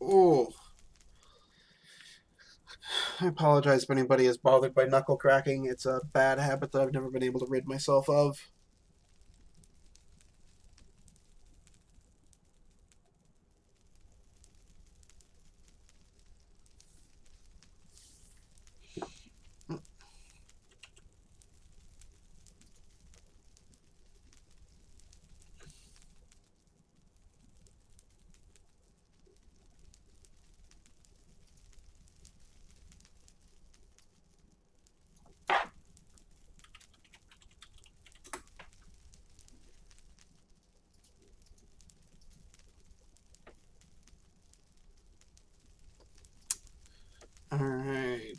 A: Oh. I apologize if anybody is bothered by knuckle cracking. It's a bad habit that I've never been able to rid myself of. Alright.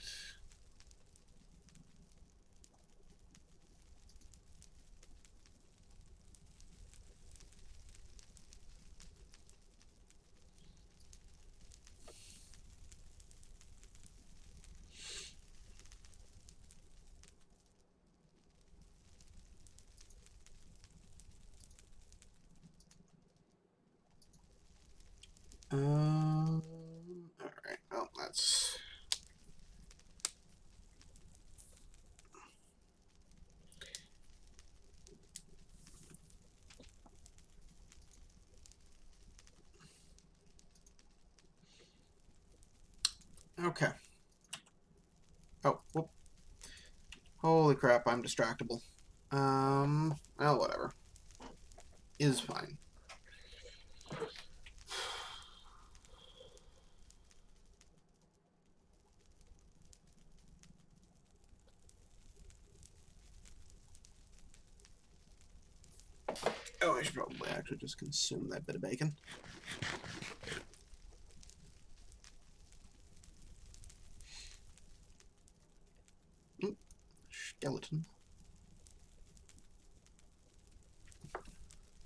A: Alright. Well, that's... Okay. Oh, whoop. Holy crap, I'm distractible. Well, whatever. Is fine. Oh, I should probably actually just consume that bit of bacon. Skeleton.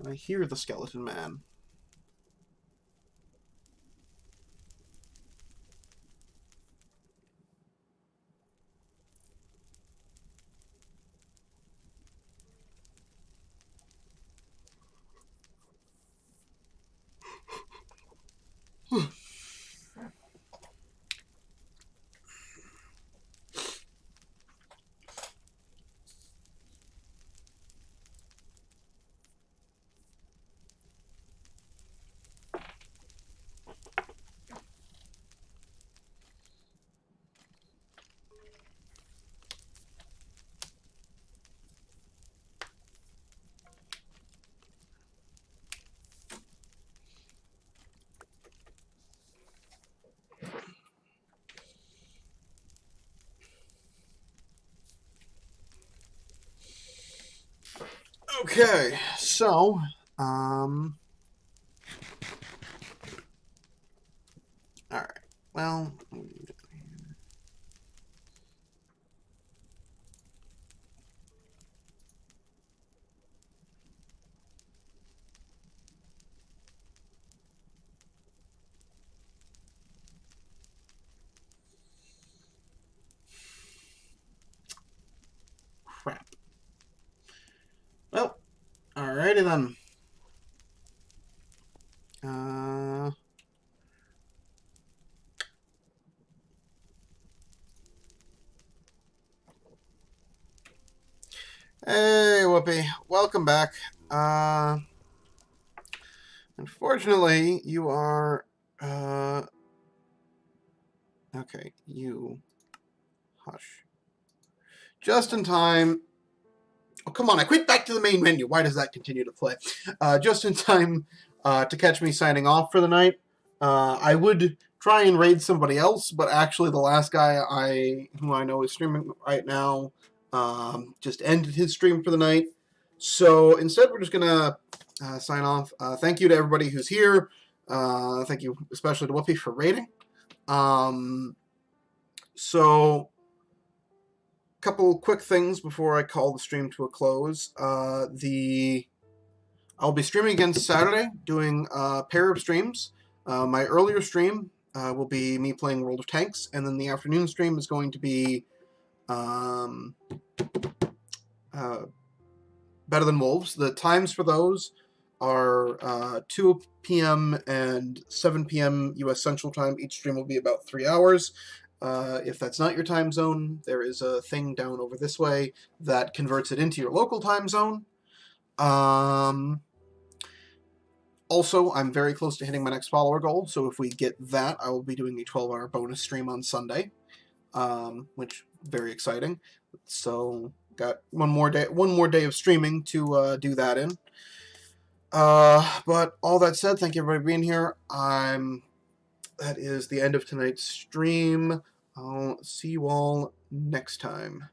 A: I hear the skeleton man. Okay, so, alright, well, crap. Well, alrighty then. Hey, Whoopi. Welcome back. Unfortunately, you are, okay, you, hush. Just in time. Oh, come on, I quit back to the main menu. Why does that continue to play? Just in time to catch me signing off for the night. I would try and raid somebody else, but actually the last guy who I know is streaming right now just ended his stream for the night. So instead, we're just going to sign off. Thank you to everybody who's here. Thank you especially to Whoopi for raiding. So, couple quick things before I call the stream to a close. I'll be streaming again Saturday, doing a pair of streams. My earlier stream will be me playing World of Tanks, and then the afternoon stream is going to be Better Than Wolves. The times for those are 2 p.m. and 7 p.m. U.S. Central Time. Each stream will be about 3 hours. If that's not your time zone, there is a thing down over this way that converts it into your local time zone. Also, I'm very close to hitting my next follower goal, so if we get that, I will be doing a 12-hour bonus stream on Sunday, which very exciting. So, got one more day of streaming to do that in. But all that said, thank you everybody for being here. That is the end of tonight's stream. I'll see you all next time.